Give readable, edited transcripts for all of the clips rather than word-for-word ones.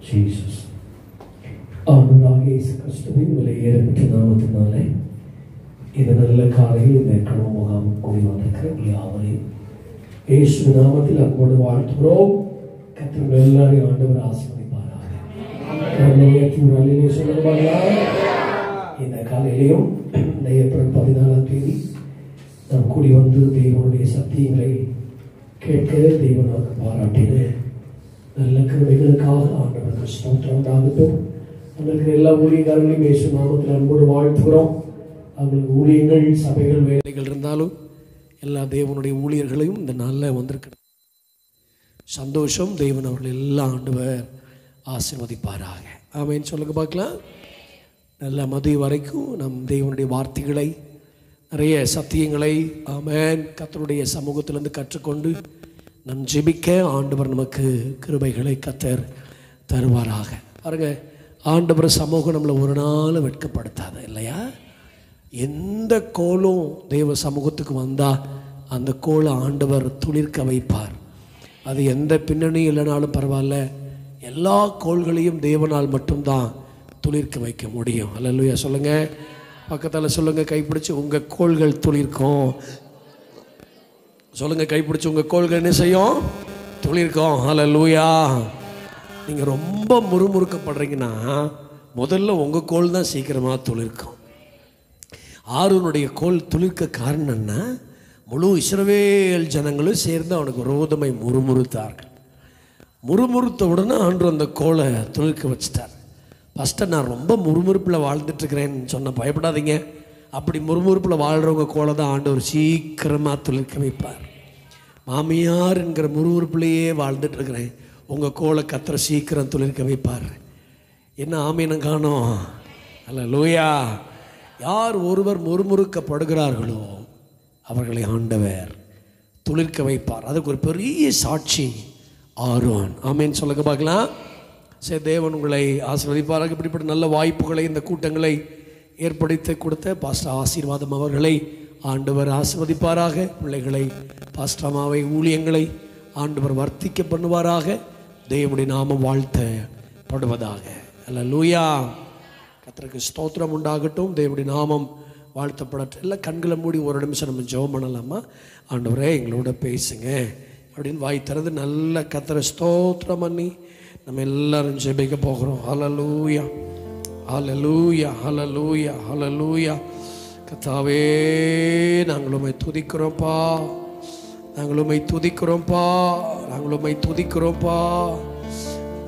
Jesus. ஆண்டவராகிய இயேசு கிறிஸ்துவின் விலையேறப்பெற்ற நாமத்தினாலே இந்த நல்ல காலையில் இந்த கடவு முகாம் கூடி வந்திருக்கிற யாவரையும் இயேசு நாமத்தில் அன்போடு வாழ்த்துகிறோம். கர்த்தர் எல்லாரையும் ஆண்டவர் ஆசீர்வதிப்பாராக. இந்த காலையிலையும் ஏப்ரல் 14ஆம் தேதி நாம் கூடி வந்து தேவனுடைய சத்தியங்களை கேட்க தேவன் நமக்கு பாராட்டின நல்ல கிருபைகளுக்காக ஆண்டவருக்கு ஸ்தோத்திரம் உண்டாகட்டும். அவங்களுக்கு எல்லா ஊழியக்காரர்களையும் இயேசு நாமத்தில் அன்போடு வாழ்த்துகிறோம். அவங்களுக்கு ஊழியங்கள், சபைகள், வேலைகள் இருந்தாலும் எல்லா தேவனுடைய ஊழியர்களையும் இந்த நாளில் வந்திருக்கிற சந்தோஷம். தேவன் அவர்கள் எல்லா ஆண்டவர் ஆசீர்வதிப்பாராக. ஆமென் சொல்லுங்க பார்க்கலாம். நல்ல மதிய வரைக்கும் நம் தேவனுடைய வார்த்தைகளை, நிறைய சத்தியங்களை ஆமென் கர்த்தருடைய சமூகத்திலிருந்து கற்றுக்கொண்டு நம் ஜெபிக்க ஆண்டவர் நமக்கு கிருபைகளை கர்த்தர் தருவாராக. பாருங்க, ஆண்டவர் சமூகம் நம்மளை ஒரு நாள் வெட்கப்படுத்தாது இல்லையா? எந்த கோலும் தேவ சமூகத்துக்கு வந்தால் அந்த கோலை ஆண்டவர் துளிர்க்க வைப்பார். அது எந்த பின்னணியும் இல்லைனாலும் பரவாயில்ல, எல்லா கோள்களையும் தேவனால் மட்டும்தான் துளிர்க்க வைக்க முடியும். அல்லேலூயா சொல்லுங்கள். பக்கத்தில் சொல்லுங்கள், கைப்பிடிச்சு உங்கள் கோள்கள் துளிர்க்கும். சொல்லுங்கள், கைப்பிடிச்சு உங்கள் கோள்கள் என்ன செய்யும்? துளிர்க்கும். அல்லேலூயா. நீங்கள் ரொம்ப முறுமுறுக்கப்படுறீங்கன்னா முதல்ல உங்கள் கோள் தான் சீக்கிரமாக துளிர்க்கும். ஆரோனுடைய கோல் துளிர்க்க காரணம் என்ன? முழு இஸ்ரவேல் ஜனங்களும் சேர்ந்து அவனுக்கு விரோதமாய் முறுமுறுத்தார்கள். முறுமுறுத்த உடனே ஆண்டு அந்த கோலை துளிர்க்க வச்சுட்டார். ஃபஸ்ட்டு நான் ரொம்ப முறுமுறுப்பில் வாழ்ந்துட்டுருக்கிறேன்னு சொன்ன பயப்படாதீங்க. அப்படி முறுமுறுப்பில் வாழ்கிறவங்க கோலை தான் ஆண்டவர் சீக்கிரமாக துளிர்க்க வைப்பார். மாமியார் என்கிற முறுமுறுப்புலேயே வாழ்ந்துட்டுருக்கிறேன், உங்கள் கோலை கர்த்தர் சீக்கிரம் துளிர்க்க வைப்பார். என்ன ஆமீனம் காணோம்? அல்லேலூயா. யார் ஒருவர் முறுமுறுக்கப்படுகிறார்களோ அவர்களை ஆண்டவர் துளிர்க்க வைப்பார். அதுக்கு ஒரு பெரிய சாட்சி ஆரோன். ஆமேன் சொல்லுங்க பார்க்கலாம். சரி, தேவன் உங்களை ஆசீர்வதிப்பாராக. இப்படிப்பட்ட நல்ல வாய்ப்புகளை, இந்த கூட்டங்களை ஏற்படுத்தி கொடுத்த பாஸ்டர் ஆசீர்வாதம் அவர்களை ஆண்டவர் ஆசீர்வதிப்பாராக. பிள்ளைகளை, பாஸ்டமாவை, ஊழியங்களை ஆண்டவர் வர்த்திக்க பண்ணுவாராக. தேவனுடைய நாமம் வாழ்த்தப்படுவதாக. அல்லேலூயா. கர்த்தருக்கு ஸ்தோத்திரம் உண்டாகட்டும். தேவனுடைய நாமம் வாழ்த்தப்படட்டும். எல்லாம் கண்களை மூடி ஒரு நிமிஷம் நம்ம ஜெபம் பண்ணலாமா? ஆண்டவரே எங்களோட பேசுங்க அப்படின்னு வாய் திறந்து நல்ல கர்த்தரை ஸ்தோத்திரம் பண்ணி நம்ம எல்லாரும் ஜெபிக்க போகிறோம். ஹல்லேலூயா, ஹல்லேலூயா, ஹல்லேலூயா, ஹல்லேலூயா. கர்த்தாவே, நாங்கள் உம்மை துதிக்கிறோம்ப்பா, நாங்கள் உம்மை துதிக்கிறோம்ப்பா, நாங்கள் உம்மை துதிக்கிறோம்ப்பா,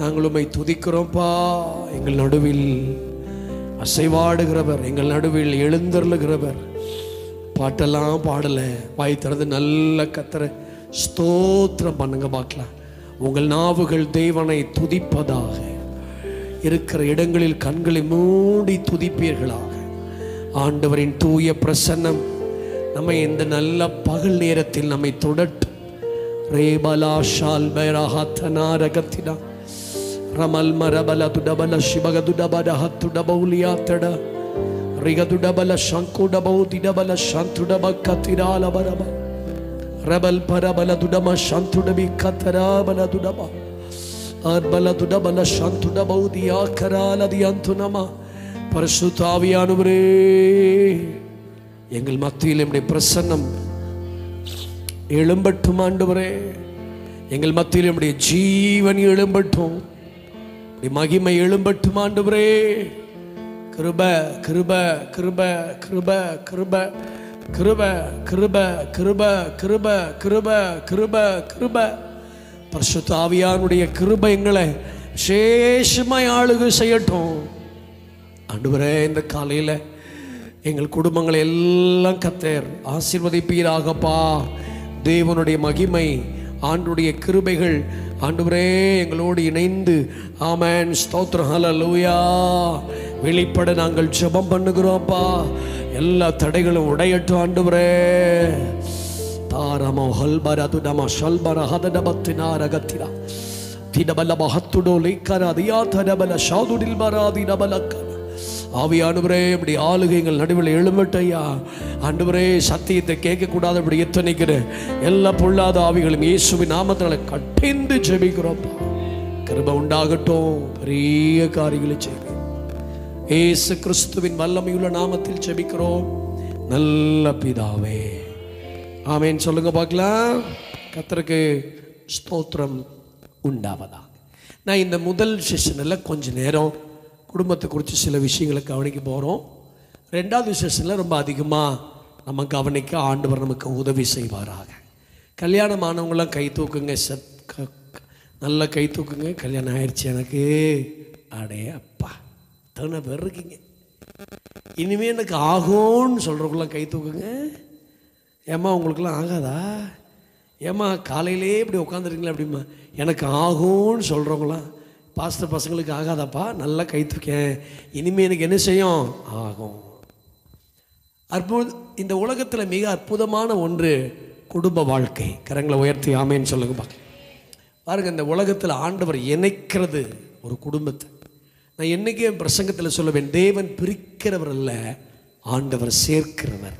நாங்கள் உம்மை துதிக்கிறோம்ப்பா. எங்கள் நடுவில் அசைவாடுகிறவர், எங்கள் நடுவில் எழுந்தருளுகிறவர். பாட்டெல்லாம் பாடலை, வாய் திறந்து நல்ல கர்த்தரை ஸ்தோத்திரம் பண்ணுங்க பார்க்கலாம். உங்கள் நாவுகள் தேவனை துதிப்பதாக. இருக்கிற இடங்களில் கண்களை மூடி துதிப்பீர்களாக. ஆண்டவரின் தூய பிரசன்னம் நம்மை இந்த நல்ல பகல் நேரத்தில் நம்மை தொடட்டும். ரேபலா ஷால் பைரஹத்தனா ரகத்தினா ரமல் மரபல துடபல சிபக துடபட ஹத்து டபௌலியா தட ரிக துடபல சங்கு டபௌ திடபல சந்துடப கத்திரால பரப ரபல் பரபல துடம சந்துடபி கத்தராபல துடப அர்பல துடபல சந்துடபௌ தியா கரால தியந்துனமா. பரிசுத்த ஆவியானவரே, எங்கள் மத்தியில் நம்முடைய பிரசன்னம் எழும்பட்டும். ஆண்டவரே, எங்கள் மத்தியில் நம்முடைய ஜீவன் எழும்பட்டும், மகிமை எழும்பட்டும். ஆண்டவரே, கிருப கிருப கிருப கிருப கிருப கிருப கிருப கிருப கிருப கிருப கிருப கிருப. பரிசுத்த ஆவியானுடைய கிருபை எங்களை விசேஷமாய் ஆளுகை செய்யட்டும். ஆண்டவரே, இந்த காலையில் எங்கள் குடும்பங்களை எல்லாம் கர்த்தர் ஆசீர்வதிப்பீராகப்பா. தேவனுடைய மகிமை, ஆண்டுடைய கிருபைகள் ஆண்டவரே எங்களோடு இணைந்து ஆமென் ஸ்தோத்திரம் ஹல்லேலூயா வெளிப்பட நாங்கள் ஜெபம் பண்ணுகிறோம்ப்பா. எல்லா தடைகளும் உடையட்டும் ஆண்டவரே. தாரமோ ஹல்பரது நம ஷல்பர ஹதடபத்தினா ரகத்தினா திடபல மஹத்துடோ லேக்கர அதியா தடபல ஷாதுடில் மராதி டபலக்கன. ஆவியானவரே, இப்படி ஆளுகைகள் நடுவில் எழும்பட்டையா. ஆண்டவரே, சத்தியத்தை கேட்கக்கூடாது இப்படி எத்தனைக்கிற எல்லா பொல்லாத ஆவிகளும் இயேசுவின் நாமத்தினால கட்டிந்து ஜெபிக்கிறோம்ப்பா. கிருபை உண்டாகட்டும். பெரிய காரியங்களை செய்வேன். இயேசு கிறிஸ்துவின் வல்லமையுள்ள நாமத்தில் ஜெபிக்கிறோம் நல்ல பிதாவே, ஆமென். சொல்லுங்க பார்க்கலாம். கர்த்தருக்கு ஸ்தோத்திரம் உண்டாவதாக. நான் இந்த முதல் செஷனில் கொஞ்ச நேரம் குடும்பத்தை குறித்து சில விஷயங்களை கவனிக்க போகிறோம். ரெண்டாவது செஷனில் ரொம்ப அதிகமாக நம்ம கவனிக்க ஆண்டவர் நமக்கு உதவி செய்வாராக. கல்யாணமானவங்களாம் கை தூக்குங்க, நல்ல கை தூக்குங்க. கல்யாணம் ஆயிடுச்சு எனக்கு, அடே அப்பா தன பேர் இருக்கீங்க. இனிமேல் எனக்கு ஆகும்னு சொல்கிறவங்களாம் கை தூக்குங்க. ஏம்மா உங்களுக்கெல்லாம் ஆகாதா? ஏம்மா காலையிலே இப்படி உட்காந்துருக்கீங்களா? அப்படிம்மா எனக்கு ஆகும்னு சொல்கிறவங்களாம் பாஸ்டர் பசங்களுக்கு ஆகாதாப்பா, நல்லா கை தூக்கேன். இனிமேல் எனக்கு என்ன செய்யும்? ஆகும். இந்த உலகத்தில் மிக அற்புதமான ஒன்று குடும்ப வாழ்க்கை. கரங்களை உயர்த்தி ஆமேன்னு சொல்லுங்க பார்க்க. பாருங்கள், இந்த உலகத்தில் ஆண்டவர் இணைக்கிறது ஒரு குடும்பத்தை. நான் என்றைக்கே பிரசங்கத்தில் சொல்லுவேன், தேவன் பிரிக்கிறவர் அல்ல, ஆண்டவர் சேர்க்கிறவர்.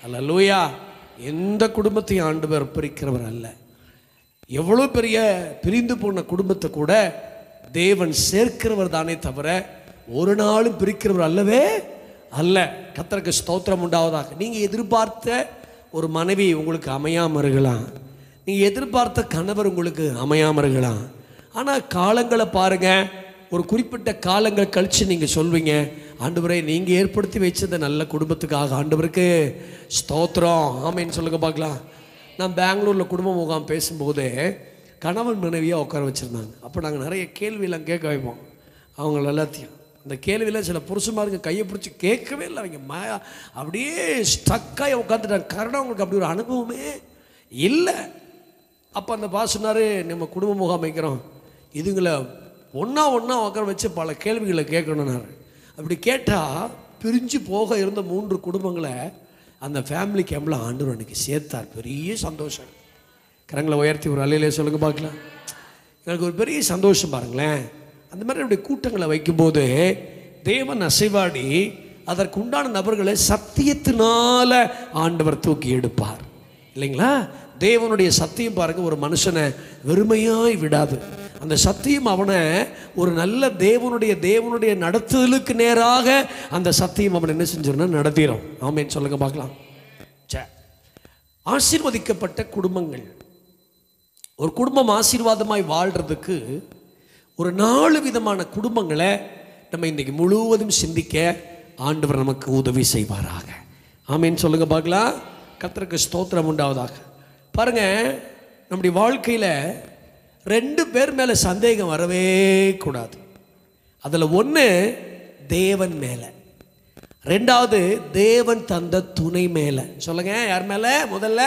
அல்லேலூயா. எந்த குடும்பத்தையும் ஆண்டவர் பிரிக்கிறவர் அல்ல. எவ்வளோ பெரிய பிரிந்து போன குடும்பத்தை கூட தேவன் சேர்க்கிறவர் தானே தவிர ஒரு நாளும் பிரிக்கிறவர் அல்லவே அல்ல. கர்த்தருக்கு ஸ்தோத்திரம் உண்டாவதாக. நீங்கள் எதிர்பார்த்த ஒரு மனைவி உங்களுக்கு அமையாமல் இருக்கலாம், நீங்கள் எதிர்பார்த்த கணவர் உங்களுக்கு அமையாமல் இருக்கலாம். ஆனால் காலங்களை பாருங்கள், ஒரு குறிப்பிட்ட காலங்கள் கழித்து நீங்கள் சொல்வீங்க, ஆண்டவரே நீங்கள் ஏற்படுத்தி வச்சத நல்ல குடும்பத்துக்காக ஆண்டவருக்கு ஸ்தோத்திரம் ஆமேன்னு சொல்லுங்க பார்க்கலாம். நான் பெங்களூரில் குடும்ப முகாம் பேசும்போது கணவன் மனைவியாக உட்கார வச்சுருந்தாங்க. அப்போ நாங்கள் நிறைய கேள்வியெல்லாம் கேட்க வைப்போம் அவங்கள எல்லாத்தையும். அந்த கேள்வியில் சில புருஷமாருங்க கையை பிடிச்சி கேட்கவே இல்லை, அவங்க அப்படியே ஸ்டக்காக உட்காந்துட்டாங்க. காரணம் அவங்களுக்கு அப்படி ஒரு அனுபவமே இல்லை. அப்போ அந்த பாஸ் சொன்னார், நம்ம குடும்ப முகாம் வைக்கிறோம், இதுங்களை ஒன்றா உட்கார வச்சு பல கேள்விகளை கேட்கணுன்னாரு. அப்படி கேட்டால் பிரிஞ்சு போக இருந்த 3 குடும்பங்களை அந்த ஃபேமிலி கேம்பில் ஆண்டவர் அன்றைக்கி சேர்த்தார். பெரிய சந்தோஷம். கரங்களை உயர்த்தி ஒரு அலையிலே சொல்லுங்க பார்க்கலாம். எனக்கு ஒரு பெரிய சந்தோஷம் பாருங்களேன். அந்த மாதிரி அப்படி கூட்டங்களை வைக்கும்போது தேவன் அசைவாடி அதற்கு உண்டான நபர்களை சத்தியத்தினால ஆண்டவர் தூக்கி எடுப்பார் இல்லைங்களா? தேவனுடைய சத்தியம் பாருங்கள், ஒரு மனுஷனை வெறுமையாய் விடாது. அந்த சத்தியம் அவனை ஒரு நல்ல தேவனுடைய நடத்துதலுக்கு நேராக அந்த சத்தியம் அவனை என்ன செஞ்சிருந்தா நடத்திடும். ஆமேன்னு சொல்லுங்க பார்க்கலாம். ஆசீர்வதிக்கப்பட்ட குடும்பங்கள், ஒரு குடும்பம் ஆசீர்வாதமாய் வாழ்கிறதுக்கு ஒரு 4 விதமான குடும்பங்களை நம்ம இன்றைக்கி முழுவதும் சிந்திக்க ஆண்டவர் நமக்கு உதவி செய்வாராக. ஆமேன்னு சொல்லுங்க பார்க்கலாம். கர்த்தருக்கு ஸ்தோத்திரம் உண்டாவதாக. பாருங்கள், நம்முடைய வாழ்க்கையில் 2 பேர் மேலே சந்தேகம் வரவே கூடாது. அதில் ஒன்று தேவன் மேலே, 2வது தேவன் தந்த துணை மேலே. சொல்லுங்க, யார் மேலே? முதல்ல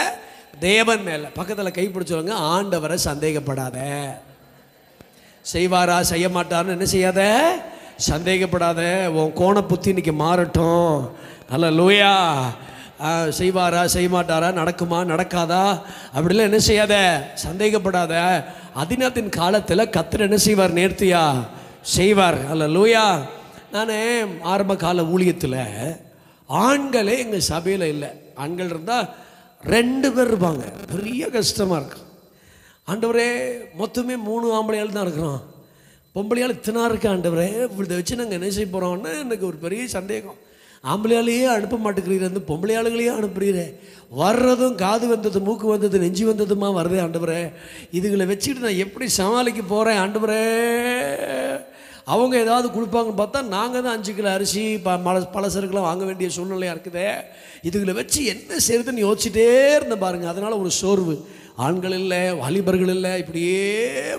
தேவன் மேலே. பக்கத்தில் கைப்பிடி சொல்லுங்க, ஆண்டவரை சந்தேகப்படாத. செய்வாரா செய்ய மாட்டார்னு என்ன செய்யாத, சந்தேகப்படாத. உன் கோண புத்தி இன்னைக்கு மாறட்டும். அல்லேலூயா. செய்வாரா செய்ய மாட்டாரா, நடக்குமா நடக்காதா அப்படிலாம் என்ன செய்யாத, சந்தேகப்படாத. அதினத்தின் காலத்தில் கர்த்தர் என்ன செய்வார்? நேர்த்தியா செய்வார். அல்லேலூயா. நான் ஆரம்ப கால ஊழியத்தில் ஆண்களே எங்கள் சபையில் இல்லை. ஆண்கள் இருந்தால் 2 பேர் இருப்பாங்க. பெரிய கஷ்டமாக இருக்கும். ஆண்டவரே மொத்தமே 3 ஆம்பளையால் தான் இருக்கிறோம், பொம்பளையால் இத்தனை இருக்கு. ஆண்டவரே இதை வச்சு நாங்கள் என்ன செய்ய போகிறோம்னா எனக்கு ஒரு பெரிய சந்தேகம். ஆம்பளையாலேயே அனுப்ப மாட்டேங்கிறீர், வந்து பொம்பளையாளுகளையே அனுப்புறீரே. வர்றதும் காது வந்தது, மூக்கு வந்தது, நெஞ்சு வந்ததுமா வருதே. ஆண்டவரே இதுகளை வச்சுக்கிட்டு நான் எப்படி சமாளிக்க போகிறேன்? ஆண்டவரே அவங்க ஏதாவது கொடுப்பாங்கன்னு பார்த்தா நாங்கள் தான் 5 கிலோ அரிசி பலசருக்கெல்லாம் வாங்க வேண்டிய சூழ்நிலையாக இருக்குதே. இதுகளை வச்சு என்ன செய்யுதுன்னு யோசிச்சுட்டே இருந்தேன் பாருங்கள். அதனால் ஒரு சோர்வு. ஆண்கள் இல்லை, வாலிபர்கள் இல்லை, இப்படியே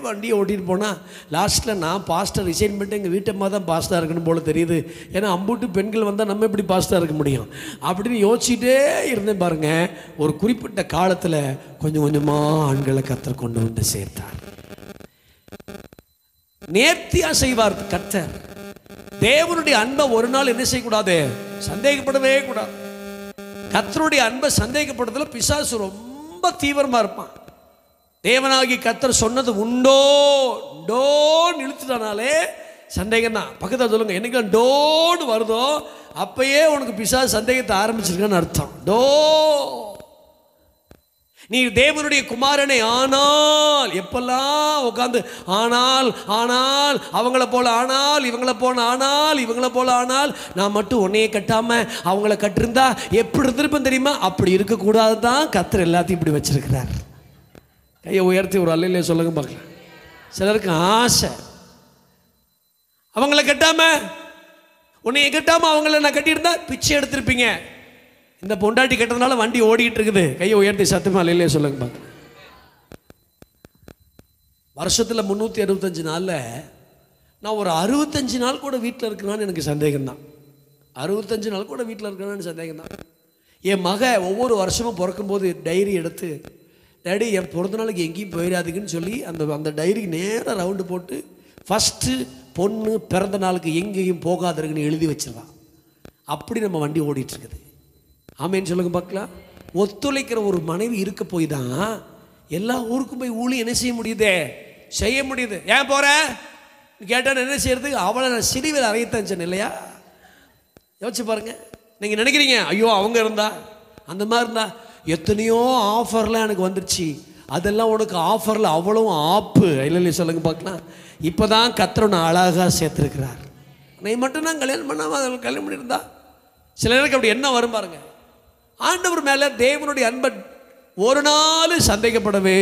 வண்டியை ஓட்டிகிட்டு போனால் லாஸ்ட்டில் நான் பாஸ்டர் ரிசைன் பண்ணிட்டு எங்கள் வீட்டம்மா தான் பாஸ்டாக இருக்கணும் போல் தெரியுது. ஏன்னா அம்புட்டு பெண்கள் வந்தால் நம்ம எப்படி பாஸ்டாக இருக்க முடியும் அப்படின்னு யோசிச்சுட்டே இருந்தேன் பாருங்கள். ஒரு குறிப்பிட்ட காலத்தில் கொஞ்சம் கொஞ்சமாக ஆண்களை கர்த்தர் கொண்டு வந்து சேர்த்தார். நேர்த்தியா செய்வார் கர்த்தர். தேவனுடைய அன்பை ஒரு நாள் என்ன செய்யக்கூடாது, சந்தேகப்படவே கூடாது. கர்த்தருடைய அன்பை சந்தேகப்படுறதுல பிசாசு ரொம்ப தீவிரமா இருப்பான். தேவனாகி கர்த்தர் சொன்னது உண்டோ டோன்னு இழுத்துட்டானாலே சந்தேகம் தான். பக்கத்தில் சொல்லுங்க, என்னைக்கு டோன்னு வருதோ அப்பயே உனக்கு பிசாசு சந்தேகத்தை ஆரம்பிச்சிருக்கான்னு அர்த்தம். டோ நீ தேவனுடைய குமாரனை ஆனால் எப்பெல்லாம் உட்காந்து ஆனால் ஆனால் அவங்கள போல ஆனால் இவங்கள போல ஆனால் இவங்கள போல ஆனால் நான் மட்டும் உன்னையே கட்டாம அவங்கள கட்டிருந்தா எப்படி இருந்திருப்பேன் தெரியுமா? அப்படி இருக்கக்கூடாது தான் கர்த்தர் எல்லாத்தையும் இப்படி வச்சிருக்கிறார். கையை உயர்த்தி ஒரு அல்லையிலே சொல்லுங்க பார்க்கலாம். சிலருக்கு ஆசை, அவங்கள கட்டாம உன்னைய கட்டாம அவங்கள நான் கட்டியிருந்தா பிச்சை எடுத்திருப்பீங்க. இந்த பொண்டாட்டி கட்டுறதுனால வண்டி ஓடிக்கிட்டு இருக்குது. கையை உயர்த்தி சத்தமா இல்லையே சொல்லுங்க பாக்க. வருஷத்தில் 365 நாளில் நான் ஒரு 65 நாள் கூட வீட்டில் இருக்கிறான்னு எனக்கு சந்தேகம் தான். 65 நாள் கூட வீட்டில் இருக்கிறான்னு சந்தேகம் தான். என் மக ஒவ்வொரு வருஷமும் பிறக்கும்போது டைரி எடுத்து, டேடி என் பிறந்த நாளுக்கு எங்கேயும் போயிடாதுக்குன்னு சொல்லி அந்த டைரிக்கு நேராக ரவுண்டு போட்டு ஃபஸ்ட்டு பொண்ணு பிறந்த நாளுக்கு எங்கேயும் போகாதருக்குன்னு எழுதி வச்சிடலாம். அப்படி நம்ம வண்டி ஓடிட்டுருக்குது. ஆமேன்னு சொல்லுங்க பார்க்கலாம். ஒத்துழைக்கிற ஒரு மனைவி இருக்க போய் தான் எல்லா ஊருக்கும் போய் ஊழி என்ன செய்ய முடியுதே, செய்ய முடியுது. ஏன் போகிற கேட்டால் என்ன செய்யறதுக்கு? அவளை நான் சிறுவில் அறையத்தான் சொன்னேன் இல்லையா? யோசிச்சு பாருங்க. நீங்கள் நினைக்கிறீங்க ஐயோ அவங்க இருந்தா அந்த மாதிரி இருந்தா எத்தனையோ ஆஃபர்லாம் எனக்கு வந்துருச்சு, அதெல்லாம் உனக்கு ஆஃபரில் அவ்வளவும் ஆப்பு இல்லை சொல்லுங்க பார்க்கலாம். இப்போ தான் கர்த்தர் நான் அழகாக சேர்த்துருக்கிறார். நீ மட்டும் தான் கல்யாணம் பண்ணாமல் அதில் கல்யாணம் பண்ணியிருந்தா சில நேரத்துக்கு அப்படி என்ன வரும் பாருங்க. ஆண்டவர் மேலே தேவனுடைய அன்பை ஒரு நாள் சந்தேகப்படவே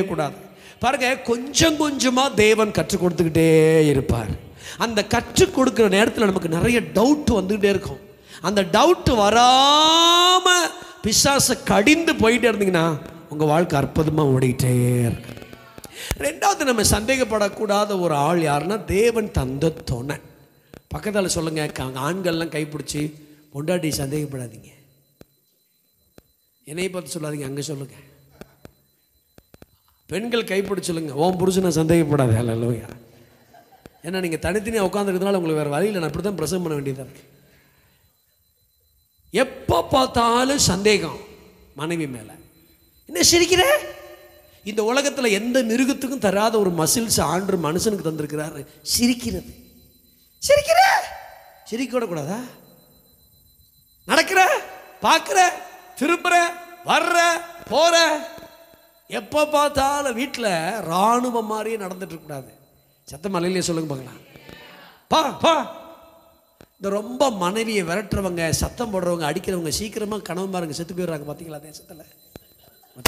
கூடாது. பாருங்க, கொஞ்சம் கொஞ்சமாக தேவன் கற்றுக் கொடுத்துக்கிட்டே இருப்பார். அந்த கற்றுக் கொடுக்குற நேரத்தில் நமக்கு நிறைய டவுட் வந்துக்கிட்டே இருக்கும். அந்த டவுட் வராமல் பிசாசை கடிந்து போயிட்டே இருந்தீங்கன்னா உங்கள் வாழ்க்கை அற்புதமாக ஓடிக்கிட்டே இருக்கு. ரெண்டாவது, நம்ம சந்தேகப்படக்கூடாத ஒரு ஆள் யாருன்னா தேவன் தந்த துணை. பக்கத்தால் சொல்லுங்க, ஆண்கள்லாம் கைப்பிடிச்சி பொண்டாட்டி சந்தேகப்படாதீங்க. என்னையை பார்த்து சொல்லாதீங்க, அங்கே சொல்லுங்க. பெண்கள் கைப்பிடிச்சு சொல்லுங்க, ஓம் புருஷனை சந்தேகப்படாது. அல்லேலூயா. ஏன்னா நீங்கள் தனித்தனியாக உட்காந்துருக்கிறதுனால உங்களுக்கு வேறு வழியில் நான் இப்படி தான் பிரசவம் பண்ண வேண்டியதாக இருக்கு. எப்போ பார்த்தாலும் சந்தேகம் மனைவி மேலே. என்ன சிரிக்கிற? இந்த உலகத்தில் எந்த மிருகத்துக்கும் தராத ஒரு மசில்ஸ் ஆண்டு மனுஷனுக்கு தந்திருக்கிறாரு, சிரிக்கிறது. சிரிக்கிற, சிரிக்க விடக்கூடாதா? நடக்கிற, பார்க்குற, திரும்புற, வர்ற, போற, எப்போ பார்த்தாலும் வீட்டில் இராணுவம் மாதிரியே நடந்துட்டு இருக்கக்கூடாது. சத்த மலையிலே சொல்லுங்க பார்க்கலாம். பா பா. இந்த ரொம்ப மனைவியை விரட்டுறவங்க, சத்தம் போடுறவங்க, அடிக்கிறவங்க சீக்கிரமாக கணவன் பாருங்க செத்து போயிடுறாங்க. பார்த்தீங்களா தேசத்தில்?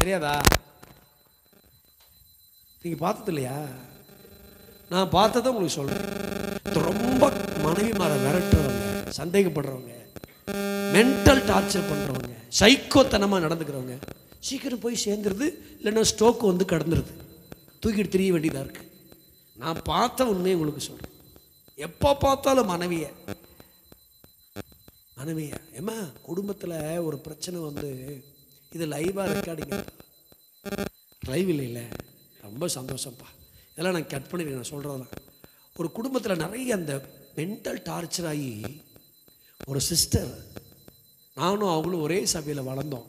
தெரியாதா? நீங்கள் பார்த்தது இல்லையா? நான் பார்த்ததை உங்களுக்கு சொல்கிறேன். ரொம்ப மனைவி மாற விரட்டுறவங்க, சந்தேகப்படுறவங்க, மென்டல் டார்ச்சர் பண்ணுறவங்க, சைக்கோத்தனமாக நடந்துக்கிறவங்க சீக்கிரம் போய் சேர்ந்துருது. இல்லைன்னா ஸ்ட்ரோக்கு வந்து கடந்துருது, தூக்கிட்டு திரிய வேண்டியதாக இருக்குது. நான் பார்த்த உண்மையை உங்களுக்கு சொல்கிறேன். எப்போ பார்த்தாலும் மனைவியை ஏமா குடும்பத்தில் ஒரு பிரச்சனை வந்து இது லைவாக ரெக்கார்டிங்க. லைவ் இல்லை, ரொம்ப சந்தோஷம்ப்பா. இதெல்லாம் நான் கட் பண்ணிடுறேன். நான் சொல்கிறதெல்லாம் ஒரு குடும்பத்தில் நிறைய அந்த மென்டல் டார்ச்சர் ஆகி ஒரு சிஸ்டர், நானும் அவங்களும் ஒரே சபையில் வளர்ந்தோம்.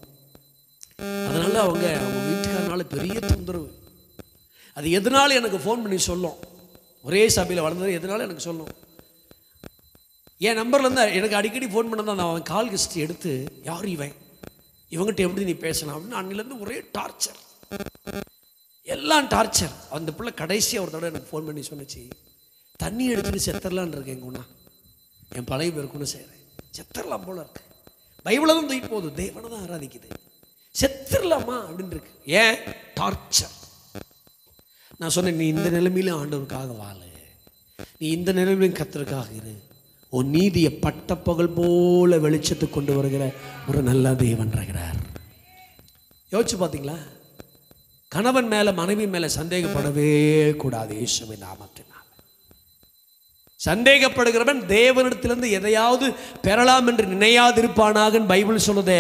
அதனால் அவங்க வீட்டுக்காரனால பெரிய தொந்தரவு. அது எதனால எனக்கு ஃபோன் பண்ணி சொல்லும், ஒரே சபையில் வளர்ந்தது எதனால எனக்கு சொல்லும். என் நம்பர்லேருந்து எனக்கு அடிக்கடி ஃபோன் பண்ணதான் நான் அவன் கால் ஹிஸ்ட்ரி எடுத்து, யார் இவன், இவங்ககிட்ட எப்படி நீ பேசலாம் அப்படின்னு அன்னிலேருந்து ஒரே டார்ச்சர், எல்லாம் டார்ச்சர். அந்த பிள்ளை கடைசியாக ஒரு தடவை எனக்கு ஃபோன் பண்ணி சொன்னிச்சு, தண்ணி எடுத்துட்டு செத்தரலான் இருக்கேன் எங்குண்ணா, என் பழைய பேருக்குன்னு செய்கிறேன், செத்தரலாம் போல இருக்கு, பைபிளை தான் தூக்கிட்டு போகுது, தேவனை தான் ஆராதிக்குது, செத்துடலாமா அப்படின்னு இருக்கு. ஏன்? டார்ச்சர். நான் சொன்னேன், நீ இந்த நிலைமையிலும் ஆண்டவருக்காக வாழு, நீ இந்த நிலைமையிலும் கர்த்தருக்காக இரு. உன் நீதியை பட்டப்பகல் போல வெளிச்சத்தை கொண்டு வருகிற ஒரு நல்ல தேவன் இருக்கிறார். யோசிச்சு பார்த்தீங்களா? கணவன் மேலே மனைவி மேலே சந்தேகப்படவே கூடாது. இயேசுவின் நாமத்தினால் சந்தேகப்படுகிறவன் தேவனிடத்திலிருந்து எதையாவது பெறலாம் என்று நினையாதிருப்பானாக பைபிள் சொல்லுதே.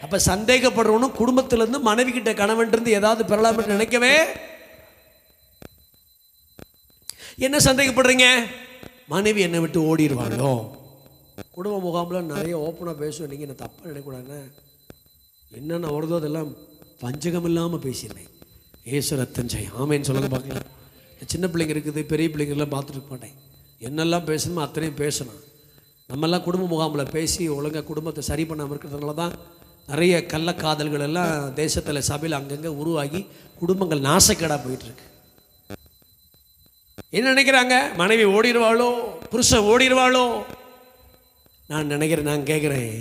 அப்ப சந்தேகப்படுறவனும் குடும்பத்திலிருந்து மனைவி கிட்ட கணவன் இருந்து ஏதாவது பெறலாம் என்று நினைக்கவே. என்ன சந்தேகப்படுறீங்க? மனைவி என்னை விட்டு ஓடிடுவாளோ? குடும்ப முகாமில் நிறைய ஓப்பனாக பேசுவேன். நீங்கள் என்ன தப்பாக நினைக்கூடாதுன்னு என்னென்ன வருதோ அதெல்லாம் பஞ்சகம் இல்லாமல் பேசிடுறேன். ஏசுரத்தன் ஜெயம். ஆமேன்னு சொல்லுங்க பார்க்கலாம். சின்ன பிள்ளைங்க இருக்குது, பெரிய பிள்ளைங்கள்லாம் பார்த்துட்டு இருக்க மாட்டேன். என்னெல்லாம் பேசணுமோ அத்தனையும் பேசணும். நம்மெல்லாம் குடும்ப முகாமில் பேசி ஒழுங்காக குடும்பத்தை சரி பண்ணாமல் இருக்கிறதுனால தான் நிறைய கள்ளக்காதல்கள் எல்லாம் தேசத்தில் சபையில் அங்கங்கே உருவாகி குடும்பங்கள் நாசக்கேடாக போயிட்டுருக்கு. என்ன நினைக்கிறாங்க? மனைவி ஓடிடுவாளோ, புருஷன் ஓடிடுவாளோ. நான் நினைக்கிறேன், நான் கேட்குறேன்,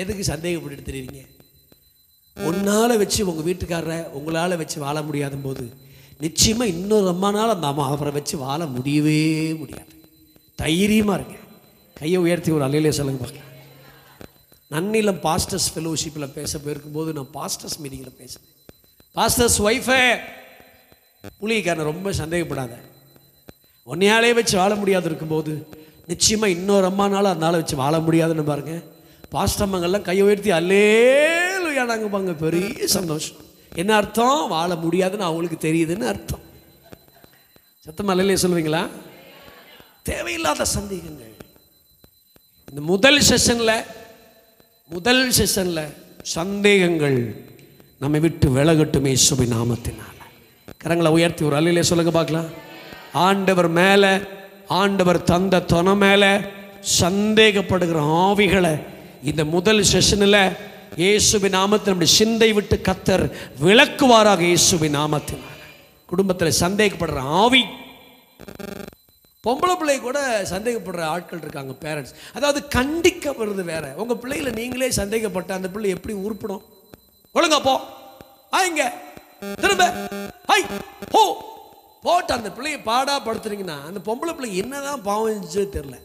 எதுக்கு சந்தேகப்பட்டு தெரியுறீங்க? ஒன்னால் வச்சு உங்கள் வீட்டுக்காரரை உங்களால் வச்சு வாழ முடியாத போது நிச்சயமாக இன்னொரு அம்மானால் அந்த அம்மா அவரை வச்சு வாழ முடியவே முடியாது. தைரியமாக இருங்க. கையை உயர்த்தி ஒரு அலையிலே சொல்லுங்க பார்க்கலாம். நன்னிலம் பாஸ்டர்ஸ் ஃபெலோஷிப்பில் பேச போயிருக்கும்போது நான் பாஸ்டர்ஸ் மீட்டிங்கில் பேசினேன். பாஸ்டர்ஸ் ஒய்ஃபை ஊழியக்காரனை ரொம்ப சந்தேகப்படாத, ஒன்னையாலே வச்சு வாழ முடியாது இருக்கும்போது நிச்சயமாக இன்னொரு அம்மானாலும் அதனால் வச்சு வாழ முடியாதுன்னு பாருங்க. பாஸ்டர் அம்மாங்கள்லாம் கையை உயர்த்தி அல்லேலூயானாங்க பாங்க. பெரிய சந்தோஷம். என்ன அர்த்தம்? வாழ முடியாதுன்னு அவங்களுக்கு தெரியுதுன்னு அர்த்தம். சத்தமாக அல்லேலூயா சொல்லுவீங்களா? தேவையில்லாத சந்தேகங்கள். இந்த முதல் செஷனில் சந்தேகங்கள் நம்மை விட்டு விலகட்டும் இயேசுவின் நாமத்தினால. கரங்களை உயர்த்தி ஒரு அல்லேலூயா சொல்லுங்க பார்க்கலாம். ஆண்டவர் மேலே, ஆண்டவர் தந்த தொனை மேலே சந்தேகப்படுகிற ஆவிகளை இந்த முதல் செஷனில் இயேசுவின் நாமத்தில் நம்முடைய சிந்தை விட்டு கர்த்தர் விலக்குவாராக இயேசுவின் நாமத்தினால. குடும்பத்தில் சந்தேகப்படுற ஆவி, பொம்பளை பிள்ளை கூட சந்தேகப்படுற ஆட்கள் இருக்காங்க, பேரண்ட்ஸ். அதாவது கண்டிக்கப்படுறது வேற. உங்கள் பிள்ளைகளை நீங்களே சந்தேகப்பட்ட அந்த பிள்ளை எப்படி உருப்படும்? ஒழுங்கா போ, இங்க திரும்ப போ போட்டு அந்த பிள்ளையை பாடா படுத்துறீங்கன்னா அந்த பொம்பளை பிள்ளை என்னதான் பாவம் தெரியல.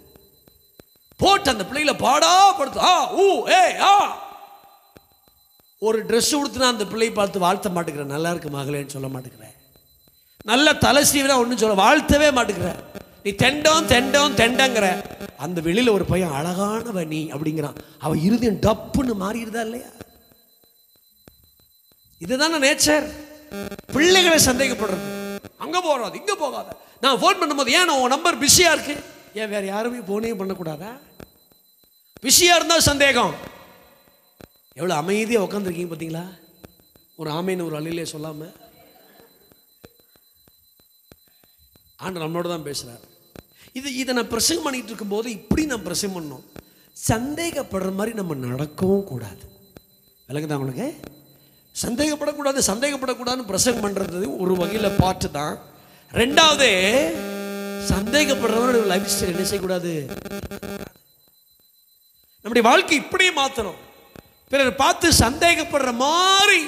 போட்டு அந்த பிள்ளைகளை பாடா படுத்து ஒரு ட்ரெஸ் கொடுத்துனா அந்த பிள்ளையை பார்த்து வாழ்த்த மாட்டேங்கிறேன். நல்லா இருக்கு மகளேன்னு சொல்ல மாட்டேங்கிறேன். நல்ல தலை சீவினா ஒன்றும் சொல்ல வாழ்த்தவே மாட்டேங்கிறேன். நீ தெண்டங்கிற அந்த வெளியில் ஒரு பையன் அழகானவ நீ அப்படிங்கிறான். அவன் இருதயம் டப்புன்னு மாறிடுதா இல்லையா? இதுதானே நேச்சர். பிள்ளைகளை சந்தேகப்படுறது. அங்கே போகாது, இங்கே போகாத. நான் ஃபோன் பண்ணும்போது ஏன் உன் நம்பர் பிஸியாக இருக்கு? ஏன் வேற யாருமே ஃபோனே பண்ணக்கூடாதா? பிஸியாக இருந்தால் சந்தேகம். எவ்வளோ அமைதியாக உட்காந்துருக்கீங்க பார்த்தீங்களா? ஒரு ஆமைன்னு ஒரு அழிலே சொல்லாமல் ஆண்டு நம்மளோட தான் பேசுகிறார். இதை நான் பிரசங்கம் பண்ணிட்டு இருக்கும்போது இப்படி நான் பிரசங்கம் பண்ணோம். சந்தேகப்படுற மாதிரி நம்ம நடக்கவும் கூடாது. விளக்குதான் உங்களுக்கு? சந்தேகப்படக்கூடாதுன்னு பிரசங்கம் பண்ணுறது ஒரு வகையில் பார்த்து தான். ரெண்டாவது, சந்தேகப்படுறவங்க லைஃப் ஸ்டைல் என்ன செய்யக்கூடாது? நம்முடைய வாழ்க்கை இப்படியே மாற்றணும். பிறர் பார்த்து சந்தேகப்படுற மாதிரி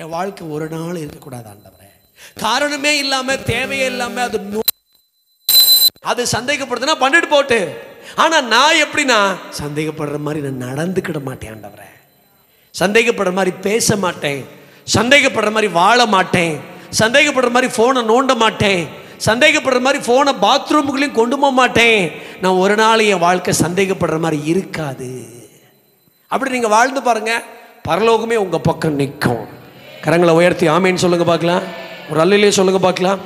என் வாழ்க்கை ஒரு நாள் இருக்கக்கூடாது ஆண்டவரே. காரணமே இல்லாம, தேவையே இல்லாம அது சந்தேகப்படுதுன்னா பண்ணிட்டு போட்டு. ஆனா நான் எப்படின்னா சந்தேகப்படுற மாதிரி நான் நடந்துக்கிட மாட்டேன் ஆண்டவரே. சந்தேகப்படுற மாதிரி பேச மாட்டேன், சந்தேகப்படுற மாதிரி வாழ மாட்டேன், சந்தேகப்படுற மாதிரி ஃபோனை நோண்ட மாட்டேன், சந்தேகப்படுற மாதிரி ஃபோனை பாத்ரூமுக்குள்ளேயும் கொண்டு போக மாட்டேன். நான் ஒரு நாள் என் வாழ்க்கை சந்தேகப்படுற மாதிரி இருக்காது. அப்படி நீங்கள் வாழ்ந்து பாருங்க, பரலோகமே உங்கள் பக்கம் நிற்கும். கரங்களை உயர்த்தி ஆமேன்னு சொல்லுங்க பார்க்கலாம். ஒரு அல்லையிலே சொல்லுங்க பார்க்கலாம்.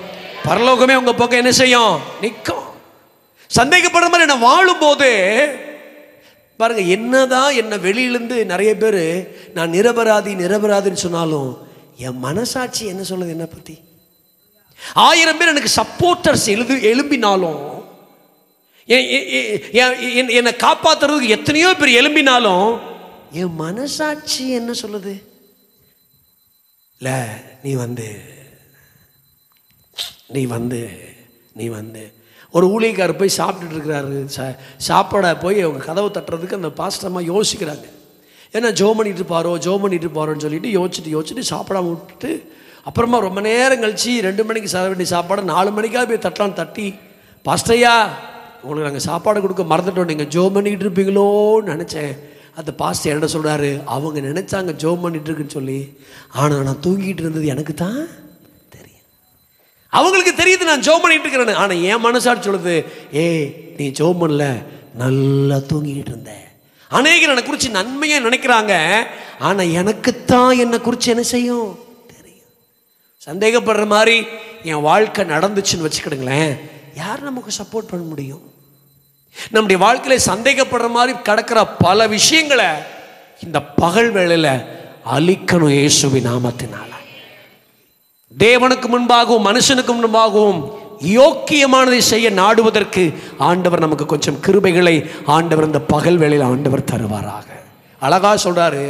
பரலோகமே உங்கள் பக்கம் என்ன செய்யும்? நிற்கும். சந்தேகப்படுற மாதிரி நான் வாழும்போது பாருங்க, என்னதான் என்ன வெளியிலேருந்து நிறைய பேர் நான் நிரபராதின்னு சொன்னாலும் என் மனசாட்சி என்ன சொல்லுது என்னை பற்றி? 1000 பேர் எனக்கு சப்போர்ட்டர்ஸ் எழும்பினாலும், என்னை காப்பாற்றுறதுக்கு எத்தனையோ பேர் எழும்பினாலும் என் மனசாட்சி என்ன சொல்லுது? இல்லை, நீ வந்து ஒரு ஊழியக்காரர் போய் சாப்பிட்டுட்டு இருக்கிறாரு. சாப்பாட போய் அவங்க கதவை தட்டுறதுக்கு அந்த பாஸ்டர்மா யோசிக்கிறாங்க. ஏன்னா ஜோ பண்ணிட்டு இருப்பாரோன்னு சொல்லிட்டு யோசிச்சுட்டு சாப்பிடாம விட்டுட்டு அப்புறமா ரொம்ப நேரம் கழிச்சு 2 மணிக்கு சாப்பிட வேண்டிய சாப்பாடை 4 மணிக்காக போய் தட்டி, பாஸ்டர்யா உங்களுக்கு நாங்கள் சாப்பாடு கொடுக்க மறந்துட்டோம், நீங்கள் ஜோ பண்ணிக்கிட்டு இருப்பீங்களோன்னு நினச்சேன். அந்த பாஸ்டர் என்ன சொல்கிறாரு? அவங்க நினச்சாங்க ஜோ பண்ணிட்டு இருக்குன்னு சொல்லி, ஆனால் நான் தூங்கிட்டு இருந்தது எனக்கு தான் தெரியும். அவங்களுக்கு தெரியுது நான் ஜோ பண்ணிட்டு இருக்கிறேன்னு, ஆனால் என் மனசாட்சி சொல்லுது, நீ ஜோ பண்ணல, நல்லா தூங்கிக்கிட்டு இருந்த. அநேகர் என்னை குறித்து நன்மையாக நினைக்கிறாங்க, ஆனால் எனக்குத்தான் என்னை குறித்து என்ன செய்யும் தெரியும். சந்தேகப்படுற மாதிரி என் வாழ்க்கை நடந்துச்சுன்னு வச்சுக்கிடுங்களேன், யார் நமக்கு சப்போர்ட் பண்ண முடியும்? நம்முடைய வாழ்க்கையில சந்தேகப்படுற மாதிரி கிடக்கிற பல விஷயங்களை இந்த பகல் வேளையில அழிக்கணும் இயேசுவின் நாமத்தினால. தேவனுக்கு முன்பாகவும் மனுஷனுக்கு முன்பாகவும் யோக்கியமானதை செய்ய நாடுவதற்கு ஆண்டவர் நமக்கு கொஞ்சம் கிருபைகளை ஆண்டவர் இந்த பகல் வேளையில் ஆண்டவர் தருவாராக. அழகா சொல்றாரு,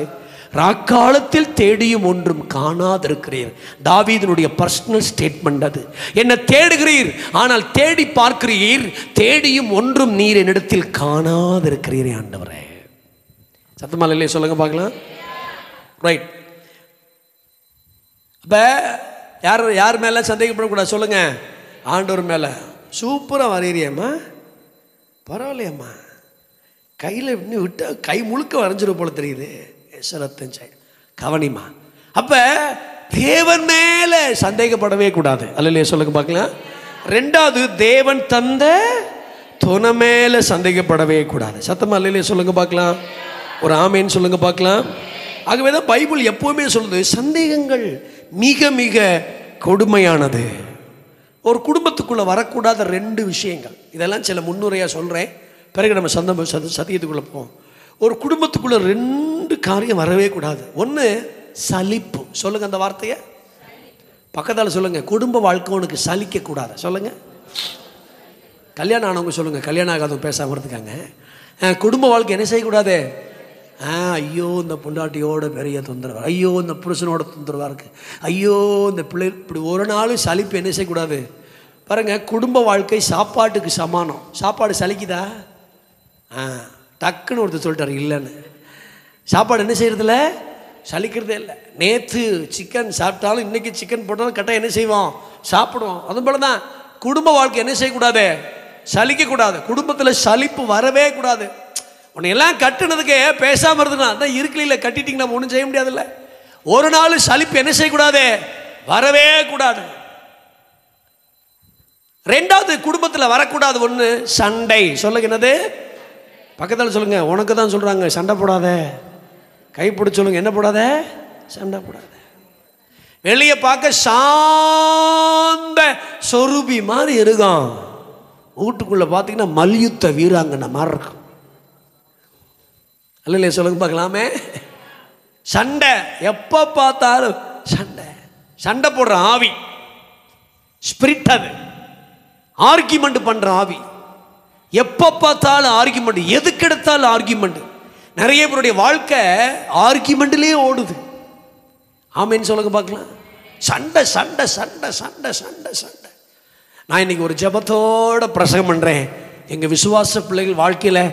ராக்காலத்தில் தேடியும் ஒன்றும் காணாதிருக்கிறீர். தாவீதினுடைய பர்சனல் ஸ்டேட்மெண்ட் அது. என்ன தேடுகிறீர், ஆனால் தேடி பார்க்கிறீர், தேடியும் ஒன்றும் நீர் என்னிடத்தில் காணாதிருக்கிறீரே ஆண்டவரே. சத்தமா இல்லையே சொல்லுங்க பார்க்கலாம். ரைட். அப்போ யார் மேலே சந்தேகப்படக்கூடாது சொல்லுங்க? ஆண்டவர் மேலே. சூப்பராக வரையிறியம்மா, பரவாயில்லையம்மா, கையில் இன்னும் விட்டு கை முழுக்க வரைஞ்சிரும் போல தெரியுது, எசரத்தஞ்சு கவனிமா. அப்போ தேவன் மேலே சந்தேகப்படவே கூடாது. அல்லையே சொல்லுங்க பார்க்கலாம். ரெண்டாவது, தேவன் தந்த துணை மேலே சந்தேகப்படவே கூடாது. சத்தமாக அல்லையே சொல்லுங்க பார்க்கலாம். ஒரு ஆமேன்னு சொல்லுங்க பார்க்கலாம். ஆகவே தான் பைபிள் எப்போவுமே சொல்லுது, சந்தேகங்கள் மிக மிக கொடுமையானது. ஒரு குடும்பத்துக்குள்ளே வரக்கூடாத 2 விஷயங்கள். இதெல்லாம் சில முன்னுரையாக சொல்கிறேன், பிறகு நம்ம சத்தியத்துக்குள்ளே போவோம். ஒரு குடும்பத்துக்குள்ளே 2 காரியம் வரவே கூடாது. ஒன்று சலிப்பு. சொல்லுங்கள் அந்த வார்த்தையை பக்கத்தால் சொல்லுங்கள். குடும்ப வாழ்க்கை உனக்கு சலிக்கக்கூடாது. சொல்லுங்கள். கல்யாணம் ஆனவங்க சொல்லுங்கள், கல்யாணம் ஆகாதவங்க பேசாமல் இருந்துக்காங்க. குடும்ப வாழ்க்கை என்ன செய்யக்கூடாது? ஐயோ இந்த பொண்டாட்டியோட பெரிய தொந்தரவு, ஐயோ இந்த புருஷனோட தொந்தரவாக இருக்குது, ஐயோ இந்த பிள்ளை. இப்படி ஒரு நாள் சலிப்பு என்ன செய்யக்கூடாது பாருங்கள். குடும்ப வாழ்க்கை சாப்பாட்டுக்கு சமானம். சாப்பாடு சலிக்குதா? டக்குன்னு ஒருத்தர் சொல்லிட்டார் இல்லைன்னு. சாப்பாடு என்ன செய்கிறதில்ல, சலிக்கிறதே இல்லை. நேற்று சிக்கன் சாப்பிட்டாலும் இன்றைக்கி சிக்கன் போட்டாலும் கரெக்டாக என்ன செய்வோம், சாப்பிடுவோம். அது போல தான் குடும்ப வாழ்க்கை என்ன செய்யக்கூடாது, சலிக்கக்கூடாது. குடும்பத்தில் சலிப்பு வரவே கூடாது. உன்னை எல்லாம் கட்டுனதுக்கு பேசாமல் இருந்துனா அதான் இருக்கல, கட்டிட்டிங்கன்னா நம்ம ஒன்றும் செய்ய முடியாதுல்ல. ஒரு நாள் சலிப்பு என்ன செய்யக்கூடாது, வரவே கூடாது. ரெண்டாவது, குடும்பத்தில் வரக்கூடாது ஒன்று சண்டை. சொல்லுங்க என்னது? பக்கத்தில் சொல்லுங்க. உனக்கு தான் சொல்கிறாங்க, சண்டை போடாத. கைப்பிடிச்சு சொல்லுங்க, என்ன போடாத, சண்டை போடாத. வெளியே பார்க்க சாந்த சொரூபி மாதிரி இருக்கும், வீட்டுக்குள்ளே பார்த்தீங்கன்னா மல்யுத்த வீராங்கனை மாதிரி இருக்கும். அல்லையே சொல்லுங்க பார்க்கலாமே. சண்டை எப்போ பார்த்தாலும் சண்டை. சண்டை போடுற ஆவி, ஸ்பிரிட். அது ஆர்கியூமெண்ட் பண்ணுற ஆவி. எப்போ பார்த்தாலும் ஆர்கியூமெண்ட், எதுக்கு எடுத்தாலும் ஆர்கியூமெண்ட். நிறைய பேருடைய வாழ்க்கை ஆர்கியூமெண்ட்லேயே ஓடுது. ஆமேன்னு சொல்லுங்க பார்க்கலாம். சண்டை சண்டை சண்டை சண்டை சண்டை சண்டை. நான் இன்னைக்கு ஒரு ஜெபத்தோட பிரசங்கம் பண்ணுறேன். எங்கள் விசுவாச பிள்ளைகள் வாழ்க்கையில்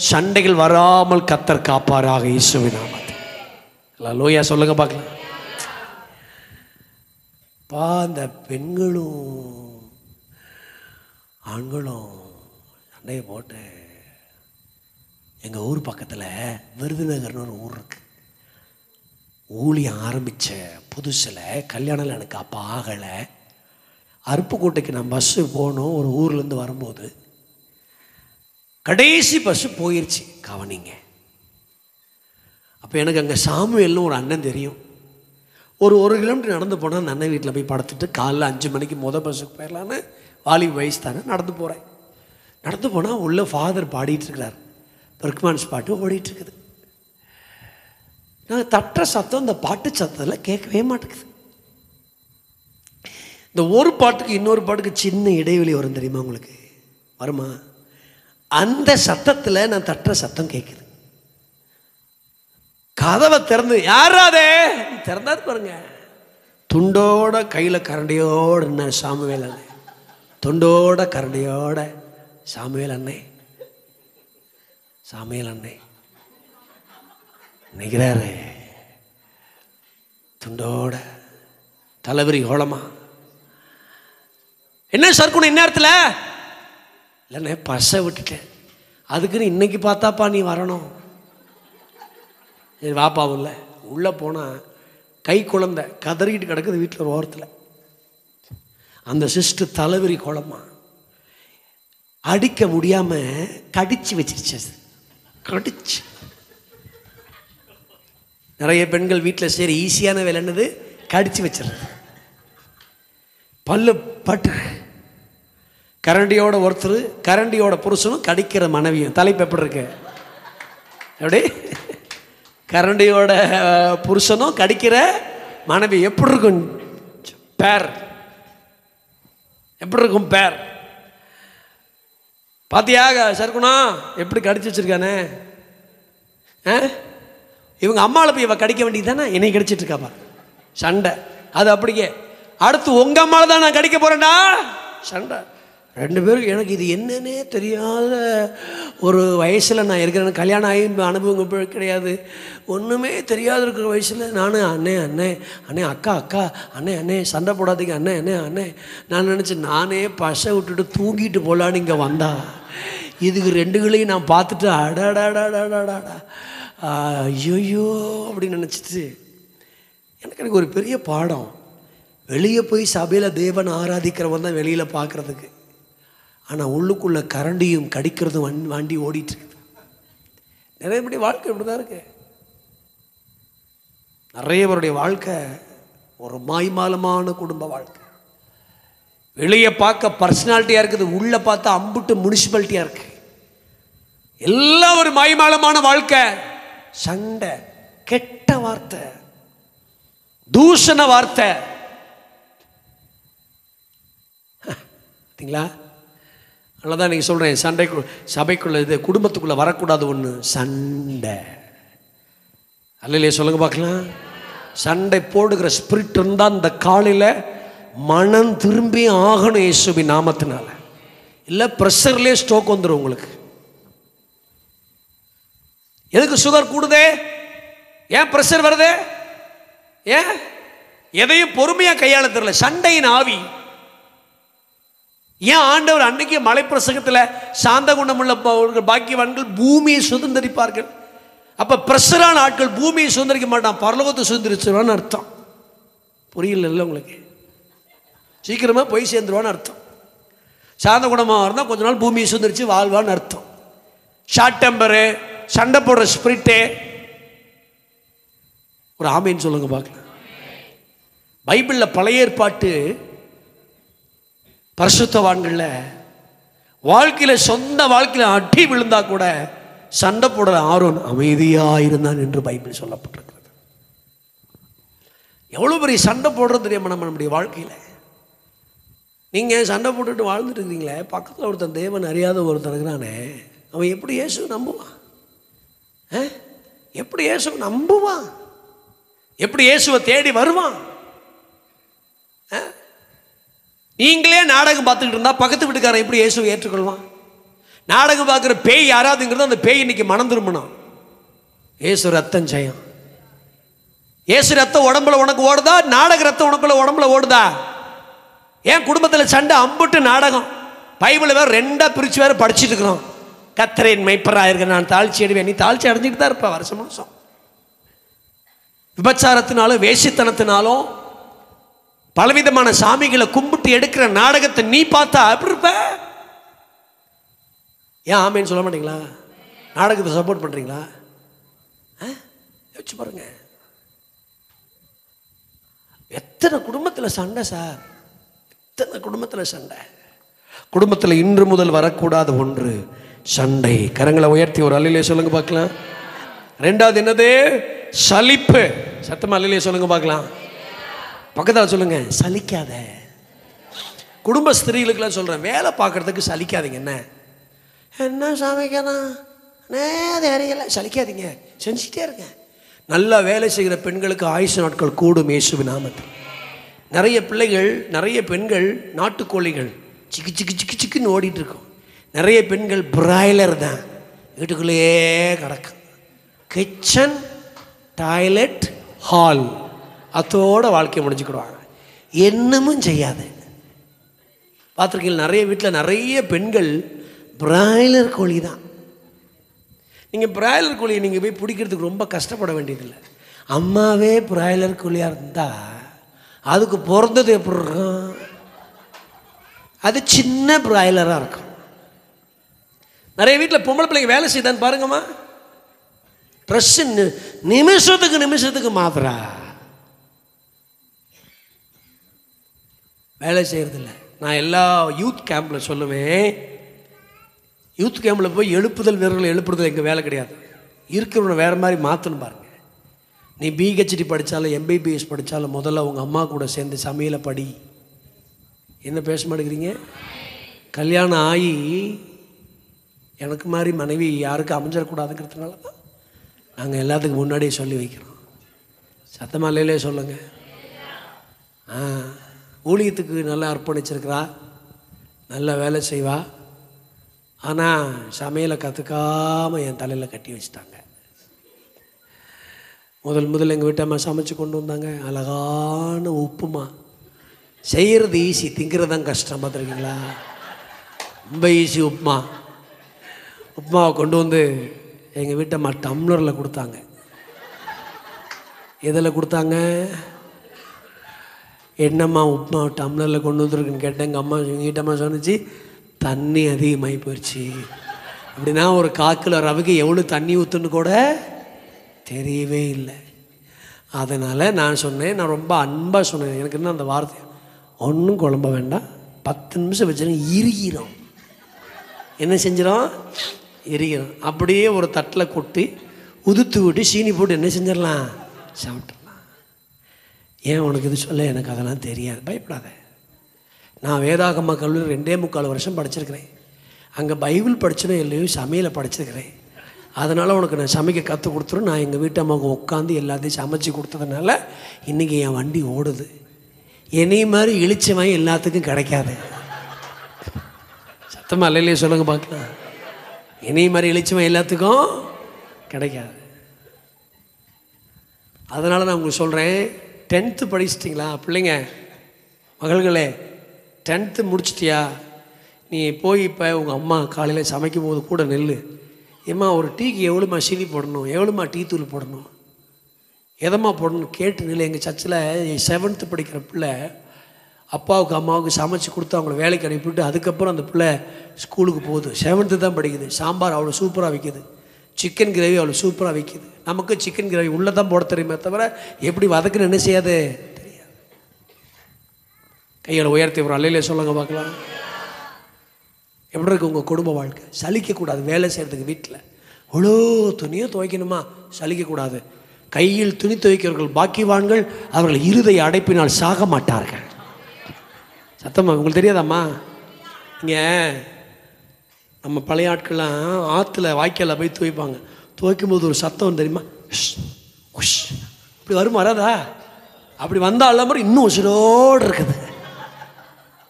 சண்டைகள் வராமல் கர்த்தர் காப்பாராக இயேசுவின் நாமத்தில். லோயா சொல்லுங்க பார்க்கலாம். இந்த பெண்களும் ஆண்களும் சண்டையை போட்டு, எங்கள் ஊர் பக்கத்தில் விருதுநகர்னு ஒரு ஊர் இருக்குது. ஊழியம் ஆரம்பித்த புதுசில் கல்யாணம் எனக்கு அப்போ ஆகலை. அருப்புக்கோட்டைக்கு நான் பஸ்ஸு போகணும். ஒரு ஊர்லேருந்து வரும்போது கடைசி பஸ்ஸு போயிடுச்சு. கவனிங்க. அப்போ எனக்கு அங்கே சாமுவேல்னு ஒரு அண்ணன் தெரியும். ஒரு கிலோமீட்டர் நடந்து போனால் அந்த அண்ணன் வீட்டில் போய் படுத்துட்டு காலைல 5 மணிக்கு பஸ்ஸுக்கு போயிடலான்னு, வாலிப வயசு தானே, நடந்து போகிறேன். நடந்து போனால் உள்ள ஃபாதர் பாடிட்டுருக்கிறார். பெர்க்மான்ஸ் பாட்டு ஓடிட்டுருக்குது. நான் தட்டுற சத்தம் இந்த பாட்டு சத்தத்தில் கேட்கவே மாட்டேங்குது. இந்த ஒரு பாட்டுக்கு இன்னொரு பாட்டுக்கு சின்ன இடைவெளி வரும் தெரியுமா உங்களுக்கு? வருமா? அந்த சத்தத்தில் நான் தட்டுற சத்தம் கேட்குது. கதவை திறந்து யாராதே திறந்தாது பாருங்க. துண்டோட கையில் கரண்டியோட என்ன சாமுவேல் அண்ணே, துண்டோட கரண்டியோட சாமுவேல் அண்ணே, சாமுவேல் அண்ணே நிற்கிறாரு. துண்டோட தலைவரி கோலமா. என்ன சர்க்குன்னு இந்நேரத்தில் இல்லைண்ணே, பசை விட்டுட்டேன். அதுக்குன்னு இன்னைக்கு பார்த்தாப்பா நீ வரணும். சரி வாப்பாவும் இல்லை. உள்ளே போனால் கை குழந்தை கதறிக்கிட்டு கிடக்குது வீட்டில் ஒரு ஓரத்தில். அந்த சிஸ்டர் தலைவரி குளமா அடிக்க முடியாமல் கடிச்சு வச்சிருச்சு. கடிச்சு. நிறைய பெண்கள் வீட்டில் சரி ஈஸியான வேலை என்னது, கடிச்சு வச்சிருது. பல்லு பட்டு கரண்டியோட ஒருத்தர், கரண்டியோட புருஷனும் கடிக்கிற மனைவியும். தலைப்பு எப்படி இருக்கு? எப்படி? கரண்டியோட புருஷனும் கடிக்கிற மனைவி எப்படி இருக்கும்? பேர் எப்படி இருக்கும்? பேர் பாத்தியாக சருக்குணா எப்படி கடிச்சு வச்சிருக்கானே. இவங்க அம்மாவில் போய் இவ கடிக்க வேண்டியது தானே, என்னை கடிச்சிட்டு இருக்காப்பா சண்டை. அது அப்படியே அடுத்து உங்கள் அம்மாவில் தான் நான் கடிக்க போகிறேன்டா சண்டை. ரெண்டு பேரும் எனக்கு இது என்னன்னே தெரியாத ஒரு வயசில் நான் இருக்கிறேன். கல்யாணம் ஆகி அனுபவம் கிடையாது, ஒன்றுமே தெரியாத இருக்கிற வயசில் நான் அண்ணே அண்ணே அண்ணே அக்கா அக்கா அண்ணே அண்ணே சண்டை போடாதீங்க அண்ணே அண்ணே அண்ணே நான் நினச்சேன் நானே பசை விட்டுட்டு தூங்கிட்டு போகலான்னு இங்கே வந்தா இதுக்கு ரெண்டுகளையும் நான் பார்த்துட்டு அடாடாடாடாடாடா ஐயோயோ அப்படின்னு நினச்சிட்டு எனக்கு ஒரு பெரிய பாடம். வெளியே போய் சபையில் தேவன் ஆராதிக்கிறவன் தான் வெளியில் பார்க்குறதுக்கு, ஆனால் உள்ளுக்குள்ளே கரண்டியும் கடிக்கிறதும் வண்டி ஓடிட்டுருக்குது. நிறையபடி வாழ்க்கை இப்படி தான் இருக்கு. நிறைய பேருடைய வாழ்க்கை ஒரு மாய்மாலமான குடும்ப வாழ்க்கை. வெளியே பார்க்க பர்சனாலிட்டியாக இருக்குது, உள்ளே பார்த்தா அம்புட்டு முனிசிபாலிட்டியாக இருக்கு. எல்லாம் ஒரு மாய்மாலமான வாழ்க்கை. சண்டை, கெட்ட வார்த்தை, தூஷண வார்த்தை. பார்த்தீங்களா? அதனால்தான் நீங்கள் சொல்கிறேன், சபைக்குள்ளே இது குடும்பத்துக்குள்ளே வரக்கூடாது ஒன்று சண்டை. அல்லையே சொல்லுங்க பார்க்கலாம். சண்டை போடுகிற ஸ்பிரிட் இருந்தால் இந்த காலையில் மனம் திரும்பி ஆகணும் இயேசுவின் நாமத்தினால. இல்லை ப்ரெஷர்லேயே ஸ்ட்ரோக் வந்துடும் உங்களுக்கு. எதுக்கு சுகர் கூடுதே? ஏன் ப்ரெஷர் வருது? ஏன் எதையும் பொறுமையாக கையாள தெரியல. சண்டையின் ஆவி. ஏன் ஆண்டவர் அன்னைக்கு மலை பிரசங்கத்தில் சாந்த குணமுள்ள பாக்கியவான்கள் பூமியை சுதந்திரிப்பார்கள். அப்போ பிரஷரான ஆட்கள் பூமியை சுதந்திரிக்க மாட்டான், பரலோகத்தை சுதந்திரிச்சிருவான்னு அர்த்தம். புரியல உங்களுக்கு? சீக்கிரமாக போய் சேர்ந்துருவான்னு அர்த்தம். சாந்த குணமாக இருந்தால் கொஞ்ச நாள் பூமியை சுதந்திரிச்சு வாழ்வான்னு அர்த்தம். ஷார்ட் டெம்பரு, சண்டை போடுற ஸ்பிரிட்டு. ஒரு ஆமேன்னு சொல்லுங்க பார்க்கலாம். பைபிளில் பழைய ஏற்பாட்டு பரிசுத்தவான்களில் வாழ்க்கையில் சொந்த வாழ்க்கையில் அடி விழுந்தா கூட சண்டை போடுற ஆரோன் அமைதியாக இருந்தான் என்று பைபிள் சொல்லப்பட்டிருக்கிறது. எவ்வளோ பெரிய சண்டை போடுறது தெரியாம நம்மளுடைய வாழ்க்கையில். நீங்கள் சண்டை போட்டுட்டு வாழ்ந்துட்டு இருக்கிறீங்களே, பக்கத்தில் ஒருத்தன் தேவன் அறியாத ஒருத்தன் இருக்கிறானே, அவன் எப்படி இயேசு நம்புவான்? எப்படி இயேசு நம்புவான்? எப்படி இயேசுவை தேடி வருவான்? நீங்களே நாடகம் பார்த்துக்கிட்டு இருந்தால் பக்கத்து வீட்டுக்காரன் எப்படி இயேசுவை ஏற்றுக்கொள்வான்? நாடகம் பார்க்குற பேய் யாராவதுங்கிறது அந்த பேய் இன்னைக்கு மனம் திரும்பணும். இயேசு ரத்தம் ஜெயம். இயேசு ரத்தம் உடம்புல உனக்கு ஓடுதா? நாடக ரத்தம் உனக்குள்ள உடம்புல ஓடுதா? ஏன் குடும்பத்தில் சண்டை? அம்புட்டு நாடகம். பைபிளை வேறு ரெண்டாக பிரித்து வேறு படிச்சுட்டு இருக்கிறோம். கர்த்தரின் மெய்ப்பராக இருக்கிற நான் தாழ்ச்சி அடைவேன். நீ தாழ்ச்சி அடைஞ்சிட்டு தான் இருப்ப வருஷம் வருஷம். விபச்சாரத்தினாலும் வேசித்தனத்தினாலும் பலவிதமான சாமிகளை கும்பிட்டு எடுக்கிற நாடகத்தை நீ பார்த்தா எப்படி இருப்ப? ஏன் ஆமேன்னு சொல்ல மாட்டீங்களா? நாடகத்தை சப்போர்ட் பண்ணுறீங்களா? யோசிச்சு பாருங்க. எத்தனை குடும்பத்தில் சண்டை சார், எத்தனை குடும்பத்தில் சண்டை. குடும்பத்தில் இன்று முதல் வரக்கூடாத ஒன்று சண்டை. கரங்களை உயர்த்தி ஒரு அல்லையிலே சொல்லுங்க பார்க்கலாம். ரெண்டாவது என்னது? சலிப்பு. சத்தமா அல்லையிலே சொல்லுங்க பார்க்கலாம். பக்கத்தில் சொல்லுங்க, சலிக்காத. குடும்ப ஸ்திரீகளுக்கெல்லாம் சொல்கிறேன், வேலை பார்க்குறதுக்கு சலிக்காதீங்க. என்ன சமைக்கணும் நேரம் சலிக்காதீங்க, செஞ்சுட்டே இருங்க. நல்லா வேலை செய்கிற பெண்களுக்கு ஆயுசு நாட்கள் கூடும் இயேசுவின் நாமத்தில். நிறைய பிள்ளைகள், நிறைய பெண்கள் நாட்டுக்கோழிகள் சிக்கு சிக்கு சிக்கு சிக்குன்னு ஓடிட்டுருக்கோம். நிறைய பெண்கள் பிராய்லர் தான், வீட்டுக்குள்ளேயே கிடக்கும். கிச்சன், டாய்லெட், ஹால், அதோட வாழ்க்கையை முடிச்சுக்கிடுவாங்க. என்னமும் செய்யாது. பார்த்துருக்கீங்க நிறைய வீட்டில் நிறைய பெண்கள் பிராய்லர் கோழி தான். நீங்கள் பிராய்லர் கோழியை நீங்கள் போய் பிடிக்கிறதுக்கு ரொம்ப கஷ்டப்பட வேண்டியதில்லை. அம்மாவே பிராய்லர் கோழியாக இருந்தால் அதுக்கு பிறந்தது எப்படி இருக்கும்? அது சின்ன பிராய்லராக இருக்கும். நிறைய வீட்டில் பொம்பளை பிள்ளைங்க வேலை செய்தான்னு பாருங்கம்மா, ட்ரெஸ்ஸு நிமிஷத்துக்கு மாத்திரா வேலை செய்கிறதில்ல. நான் எல்லா யூத் கேம்பில் சொல்லுவேன், யூத் கேம்பில் போய் எழுப்புதல் வீரர்களை எழுப்புறதுல எங்கள் வேலை கிடையாது. இருக்கிறவனை வேறு மாதிரி மாற்றணும் பாருங்கள். நீ பிஹெச்டி படித்தாலும் எம்பிபிஎஸ் படித்தாலும் முதல்ல உங்கள் அம்மா கூட சேர்ந்து சமையலை படி. என்ன பேச மாட்டேங்கிறீங்க? கல்யாணம் ஆகி எனக்கு மாதிரி மனைவி யாருக்கு அமைஞ்சிடக்கூடாதுங்கிறதுனால தான் நாங்கள் எல்லாத்துக்கும் முன்னாடியே சொல்லி வைக்கிறோம். சத்தமாக இல்லையிலே சொல்லுங்கள். ஊழியத்துக்கு நல்லா அர்ப்பணிச்சிருக்கிறா, நல்ல வேலை செய்வா. ஆனால் சமையலை கற்றுக்காமல் என் தலையில் கட்டி வச்சுட்டாங்க. முதல் எங்கள் வீட்டம்மா சமைச்சு கொண்டு வந்தாங்க. அழகான உப்புமா. செய்கிறது ஈஸி, திங்கிறது தான் கஷ்டம். பார்த்துருக்கீங்களா? ரொம்ப ஈஸி உப்புமாவை கொண்டு வந்து எங்கள் வீட்டம்மா டம்ளரில் கொடுத்தாங்க. எதில் கொடுத்தாங்க? என்னம்மா உப்புமா டம்ளரில் கொண்டு வந்துருக்குன்னு கேட்டேன். எங்கள் அம்மா எங்கள் வீட்டம்மா சொன்னிச்சு, தண்ணி அதிகமாகி போயிடுச்சு. அப்படின்னா ஒரு 1/4 கிலோ ரவைக்கு எவ்வளோ தண்ணி ஊற்றுன்னு கூட தெரியவே இல்லை. அதனால் நான் சொன்னேன், நான் ரொம்ப அன்பாக சொன்னேன். எனக்கு இன்னும் அந்த வார்த்தை, ஒன்றும் குழம்ப வேண்டாம், 10 நிமிஷம் வச்சுருங்க, இறுகிறோம். என்ன செஞ்சிடும்? இறுகிறோம். அப்படியே ஒரு தட்டில் கொட்டி உதுத்து விட்டு சீனி போட்டு என்ன செஞ்சிடலாம்? சாப்பிட்றலாம். ஏன் உனக்கு இது சொல்ல? எனக்கு அதெல்லாம் தெரியாது. பயப்படாத. நான் வேதாகம கல்லூரி 2.25 வருஷம் படிச்சிருக்கிறேன். அங்கே பைபிள் படிச்சனோ இல்லையோ சமையலை படிச்சிருக்கிறேன். அதனால் உனக்கு நான் சமைக்க கற்றுக் கொடுத்துரும். நான் எங்கள் வீட்டு அம்மாவுக்கு உட்காந்து எல்லாத்தையும் சமைச்சு கொடுத்ததுனால இன்றைக்கி என் வண்டி ஓடுது. என்னை மாதிரி இழிச்சவன் எல்லாத்துக்கும் கிடைக்காது. சத்தமாக இல்லையே சொல்லுங்க பார்க்கலாம். என்னை மாதிரி இழிச்சவன் எல்லாத்துக்கும் கிடைக்காது. அதனால் நான் உங்களுக்கு சொல்கிறேன், 10th படிச்சிட்டிங்களா பிள்ளைங்க? மகள்களே, 10th முடிச்சிட்டியா? நீ போய் இப்போ உங்கள் அம்மா காலையில் சமைக்கும் போது கூட நெல், ஏம்மா ஒரு டீக்கு எவ்வளோமா சீனி போடணும், எவ்வளோமா டீ தூள் போடணும், எதம்மா போடணும் கேட்டு நிலை. எங்கள் சர்ச்சில் 7th படிக்கிற பிள்ளை அப்பாவுக்கு அம்மாவுக்கு சமைச்சு கொடுத்து அவங்கள வேலைக்கு அனுப்பிவிட்டு அதுக்கப்புறம் அந்த பிள்ளை ஸ்கூலுக்கு போகுது. 7th தான் படிக்குது. சாம்பார் அவ்வளோ சூப்பராக வைக்கிது, சிக்கன் கிரேவி அவ்வளோ சூப்பராக வைக்கிது. நமக்கு சிக்கன் கிரேவி உள்ளே தான் போட தெரியுமே தவிர எப்படி வதக்குன்னு என்ன செய்யாது தெரியாது. கையில் உயர்த்தி ஒரு அல்லையிலே சொல்லுங்க பார்க்கலாம். எப்படி இருக்குது உங்கள் குடும்ப வாழ்க்கை? சலிக்கக்கூடாது. வேலை செய்கிறதுக்கு வீட்டில் இவ்வளோ துணியை துவைக்கணுமா? சலிக்கக்கூடாது. கையில் துணி துவைக்கிறவர்கள் பாக்கியவான்கள், அவர்கள் இருதய அடைப்பினால் சாக மாட்டார்கள். சத்தமாக உங்களுக்கு தெரியாதாம்மா? இங்கே நம்ம பழைய ஆட்கள்லாம் ஆற்றுல வாய்க்காலில் போய் துவைப்பாங்க. துவைக்கும்போது ஒரு சத்தம் தெரியுமா? உஷ் இப்படி வரும், வராதா? அப்படி வந்தால் மாதிரி இன்னும் உசுரோடு இருக்குது.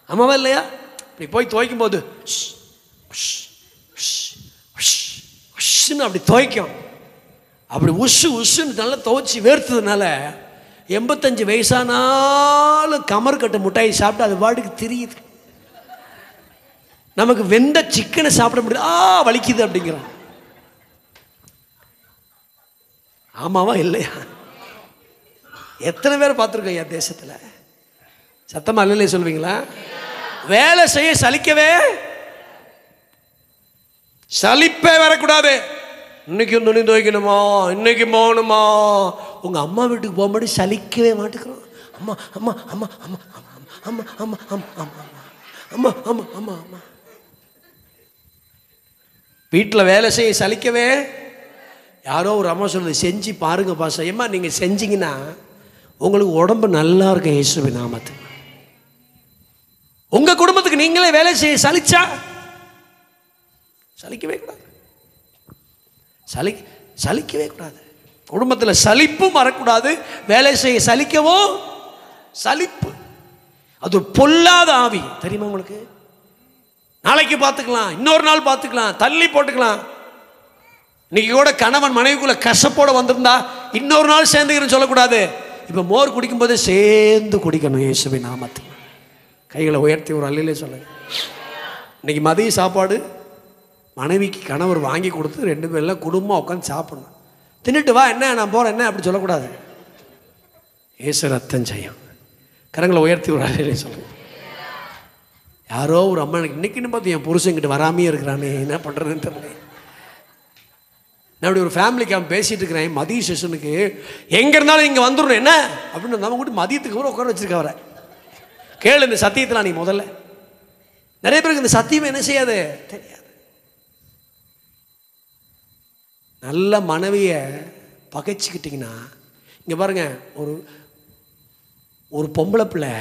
ஆமாவா இல்லையா? இப்படி போய் துவைக்கும்போது உஷ்ன்னு அப்படி துவைக்கும். அப்படி உஷ்ன்னு நல்லா துவைச்சி வேர்த்ததுனால 85 வயசானாலும் கமர் கட்ட முட்டாய் சாப்பிட்டு அது பாட்டுக்கு தெரியுது. நமக்கு வெந்த சிக்கனை சாப்பிட முடியாது, வலிக்குது அப்படிங்கிறோம். ஆமாவா இல்லையா? எத்தனை பேர் பார்த்துருக்கோம் என் தேசத்தில்? சத்தமாக இல்லையே சொல்லுவீங்களா? வேலை செய்ய சலிப்பே வரக்கூடாது. இன்னைக்கும் துணி துவைக்கணுமா, இன்னைக்கு போகணுமா? உங்கள் அம்மா வீட்டுக்கு போகும்போது சலிக்கவே மாட்டேங்கிறோம். அம்மா அம்மா அம்மா அம்மா அம்மா அம்மா அம்மா அம்மா அம்மா அம்மா அம்மா அம்மா. வீட்டில் வேலை செய்ய சலிக்கவே. யாரோ ஒரு அம்மா சொல்லுது, செஞ்சு பாருங்க பாச. ஏம்மா நீங்கள் செஞ்சீங்கன்னா உங்களுக்கு உடம்பு நல்லா இருக்கும் இயேசுவின் நாமத்துக்கு. உங்கள் குடும்பத்துக்கு நீங்களே வேலை செய்ய சலிச்சா சலிக்கவே கூடாது. சலிக்கவே கூடாது. குடும்பத்தில் சலிப்பும் வரக்கூடாது. வேலை செய்ய சலிக்கவும் சலிப்பு, அது ஒரு பொல்லாத ஆவி. தெரியுமா உங்களுக்கு? நாளைக்கு பார்த்துக்கலாம், இன்னொரு நாள் பார்த்துக்கலாம், தள்ளி போட்டுக்கலாம். இன்னைக்கு கூட கணவன் மனைவிக்குள்ள கசப்போட வந்திருந்தா இன்னொரு நாள் சேர்ந்துக்கிறேன்னு சொல்லக்கூடாது. இப்போ மோர் குடிக்கும் போதே சேர்ந்து குடிக்கணும் இயேசுவின் நாமத்தில். கைகளை உயர்த்தி ஒரு அல்லையிலே சொல்லுங்க. இன்னைக்கு மதிய சாப்பாடு மனைவிக்கு கணவர் வாங்கி கொடுத்து 2 பேர்லாம் குடும்பம் உட்காந்து சாப்பிடணும். தின்னுட்டு வா, என்ன நான் போகிறேன் என்ன அப்படி சொல்லக்கூடாது. இயேசு ரத்தம் செய்யும். கரங்களை உயர்த்தி ஒரு அல்லையிலே சொல்லுங்க. யாரோ ஒரு அம்மா இன்னைக்குன்னு பார்த்து என் புருஷங்கிட்ட வராமையே இருக்கிறானே, என்ன பண்ணுறதுன்னு தெரியல. நான் அப்படி ஒரு ஃபேமிலிக்கு அவன் பேசிகிட்டு இருக்கிறேன். மதிய செஷனுக்கு எங்கே இருந்தாலும் இங்கே வந்துடணும் என்ன அப்படின்னு நம்ம கூட மதியத்துக்கு கூட உட்கார வச்சுருக்க அவரை. கேளு இந்த சத்தியத்தில். நீ முதல்ல நிறைய பேருக்கு இந்த சத்தியம் என்ன செய்யாது தெரியாது. நல்ல மனைவியை பகைச்சிக்கிட்டிங்கன்னா, இங்கே பாருங்கள், ஒரு பொம்பளை பிள்ளை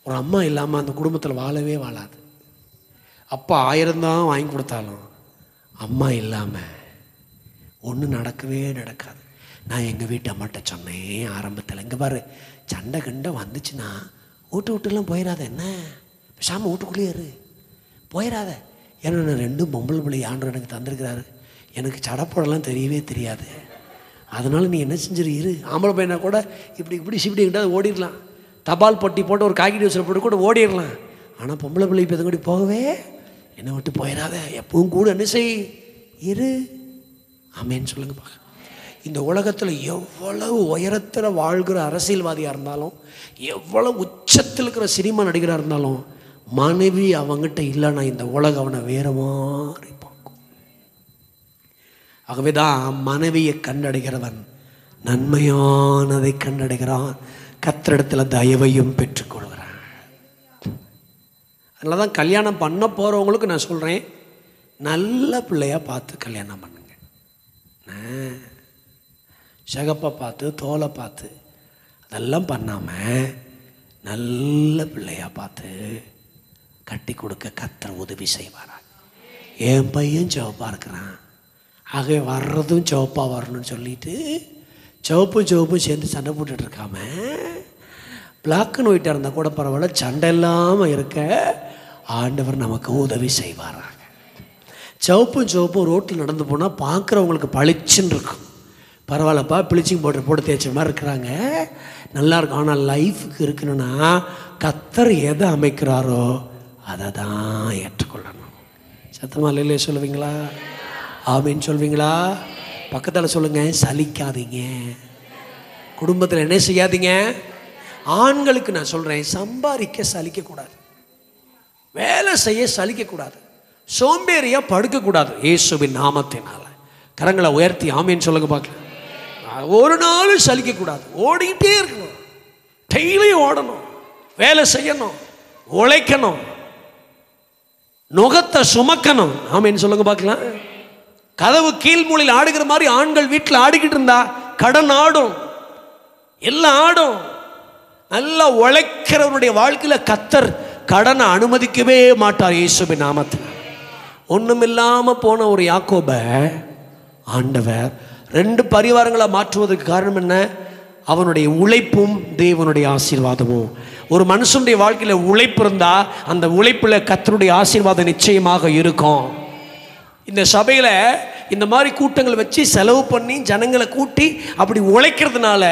ஒரு அம்மா இல்லாமல் அந்த குடும்பத்தில் வாழவே வாழாது. அப்பா 1000 தான் வாங்கி கொடுத்தாலும் அம்மா இல்லாமல் ஒன்றும் நடக்கவே நடக்காது. நான் எங்கள் வீட்டு அம்மாட்ட சொன்னேன் ஆரம்பத்தில், இங்கே பாரு சண்டை கண்டை வந்துச்சுன்னா வீட்டுலாம் போயிடாத, என்ன பேசாமல் வீட்டுக்குள்ளேயே இரு, போயிடாத. ஏன்னா நான் 2 பொம்பளை பிள்ளை ஆண்டவர் எனக்கு தந்திருக்கிறாரு, எனக்கு சடப்படலாம் தெரியவே தெரியாது. அதனால் நீ என்ன செஞ்சிரு, இரு. ஆம்பளை பையனை கூட இப்படி சிப்பிடிக்கிட்டால் ஓடிடலாம், தபால் பொட்டி போட்டு ஒரு காய்கறி வசூல் போட்டு கூட ஓடிடலாம். ஆனால் பொம்பளை பிள்ளை இப்போ கூட போகவே என்னை விட்டு போயிடாத, எப்பவும் கூட என்ன செய், இரு. ஆமேன்னு சொல்லுங்க பார்க்க. இந்த உலகத்தில் எவ்வளவு உயரத்தில் வாழ்கிற அரசியல்வாதியாக இருந்தாலும், எவ்வளவு உச்சத்தில் இருக்கிற சினிமா நடிகராக இருந்தாலும், மனைவி அவங்ககிட்ட இல்லைன்னா இந்த உலகம் அவனை வேற மாதிரி பார்க்கும். ஆகவே தான் மனைவியை கண்டடைகிறவன் நன்மையானதை கண்டடைகிறான், கர்த்தரிடத்தில் தயவையும் பெற்றுக்கொள்கிறான். அதனால தான் கல்யாணம் பண்ண போகிறவங்களுக்கு நான் சொல்கிறேன், நல்ல பிள்ளையாக பார்த்து கல்யாணம் பண்ணுங்க. சகப்பை பார்த்து தோலை பார்த்து அதெல்லாம் பண்ணாமல் நல்ல பிள்ளையாக பார்த்து கட்டி கொடுக்க கர்த்தர் உதவி செய்வாரா. என் பையன் சிவப்பாக இருக்கிறான், ஆகவே வர்றதும் சிவப்பாக வரணும்னு சொல்லிட்டு சிவப்பும் சேர்ந்து சண்டை போட்டுட்டு இருக்காம, பிளாக் அண்ட் ஒயிட்டாக இருந்தால் கூட பரவாயில்ல, சண்டை இல்லாமல் இருக்க ஆண்டவர் நமக்கு உதவி செய்வாராங்க. சிவப்பும் ரோட்டில் நடந்து போனால் பார்க்குறவங்களுக்கு பளிச்சுன்னு இருக்கும், பரவாயில்லப்பா ப்ளீச்சிங் பவுடர் போட்டு தேய்ச்ச மாதிரி இருக்கிறாங்க, நல்லா இருக்கும். ஆனால் லைஃபுக்கு இருக்கணும்னா கர்த்தர் எதை அமைக்கிறாரோ அதை தான் ஏற்றுக்கொள்ளணும். சத்தமாக இல்லையே சொல்லுவீங்களா? ஆமீன்னு சொல்வீங்களா? பக்கத்தில் சொல்லுங்கள், சலிக்காதீங்க. குடும்பத்தில் என்ன செய்யாதீங்க? ஆண்களுக்கு நான் சொல்கிறேன், சம்பாதிக்க சலிக்கக்கூடாது, வேலை செய்ய சலிக்கக்கூடாது, சோம்பேறியாக படுக்கக்கூடாது. இயேசுவின் நாமத்தினால கரங்களை உயர்த்தி ஆமீன்னு சொல்லுங்க பார்க்கலாம். ஒரு நாளும் சலிக்கக்கூடாது, ஓடிக்கிட்டே இருக்கணும், டெய்லியும் ஓடணும், வேலை செய்யணும், உழைக்கணும், நுகத்தை சுமக்கணும். ஆமீன்னு சொல்லுங்க பார்க்கலாம். கதவு கீழ்மூலையில் ஆடுகிற மாதிரி ஆண்கள் வீட்டில் ஆடிக்கிட்டு இருந்தா கடன் ஆடும், எல்லாம் ஆடும். நல்லா உழைக்கிறவனுடைய வாழ்க்கையில் கர்த்தர் கடனை அனுமதிக்கவே மாட்டார். இயேசுவின் நாமத்தில் ஒண்ணுமில்லாமல் போன ஒரு யாக்கோபை ஆண்டவர் 2 பரிவாரங்களை மாற்றுவதற்கு காரணம் என்ன? அவனுடைய உழைப்பும் தேவனுடைய ஆசீர்வாதமும். ஒரு மனுஷனுடைய வாழ்க்கையில் உழைப்பு இருந்தால் அந்த உழைப்பில் கர்த்தருடைய ஆசீர்வாதம் நிச்சயமாக இருக்கும். இந்த சபையில் இந்த மாதிரி கூட்டங்கள் வச்சு செலவு பண்ணி ஜனங்களை கூட்டி அப்படி உழைக்கிறதுனால,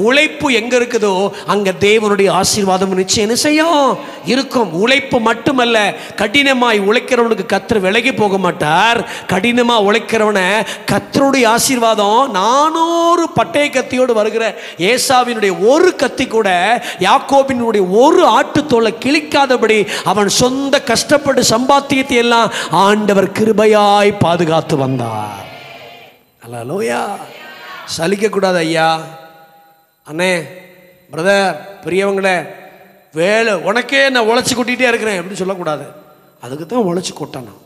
உழைப்பு எங்கே இருக்குதோ அங்கே தேவனுடைய ஆசீர்வாதம் நிச்சயம் என்ன செய்யும், இருக்கும். உழைப்பு மட்டுமல்ல, கடினமாய் உழைக்கிறவனுக்கு கர்த்தர் விலகி போக மாட்டார். கடினமாக உழைக்கிறவனை கர்த்தருடைய ஆசீர்வாதம் 400 பட்டய கத்தியோடு வருகிற ஏசாவினுடைய ஒரு கத்தி கூட யாக்கோபினுடைய ஒரு ஆட்டுத்தோலை கிழிக்காதபடி அவன் சொந்த கஷ்டப்பட்டு சம்பாத்தியத்தை எல்லாம் ஆண்டவர் கிருபையாய் பாதுகாத்து வந்தார். அல்லேலூயா. சலிக்கக்கூடாது ஐயா, அண்ணே, பிரதர், பெரியவங்களே, வேலை உனக்கே நான் உழைச்சி கொட்டிகிட்டே இருக்கிறேன் அப்படின்னு சொல்லக்கூடாது. அதுக்கு தான் உழைச்சி கொட்டணும்.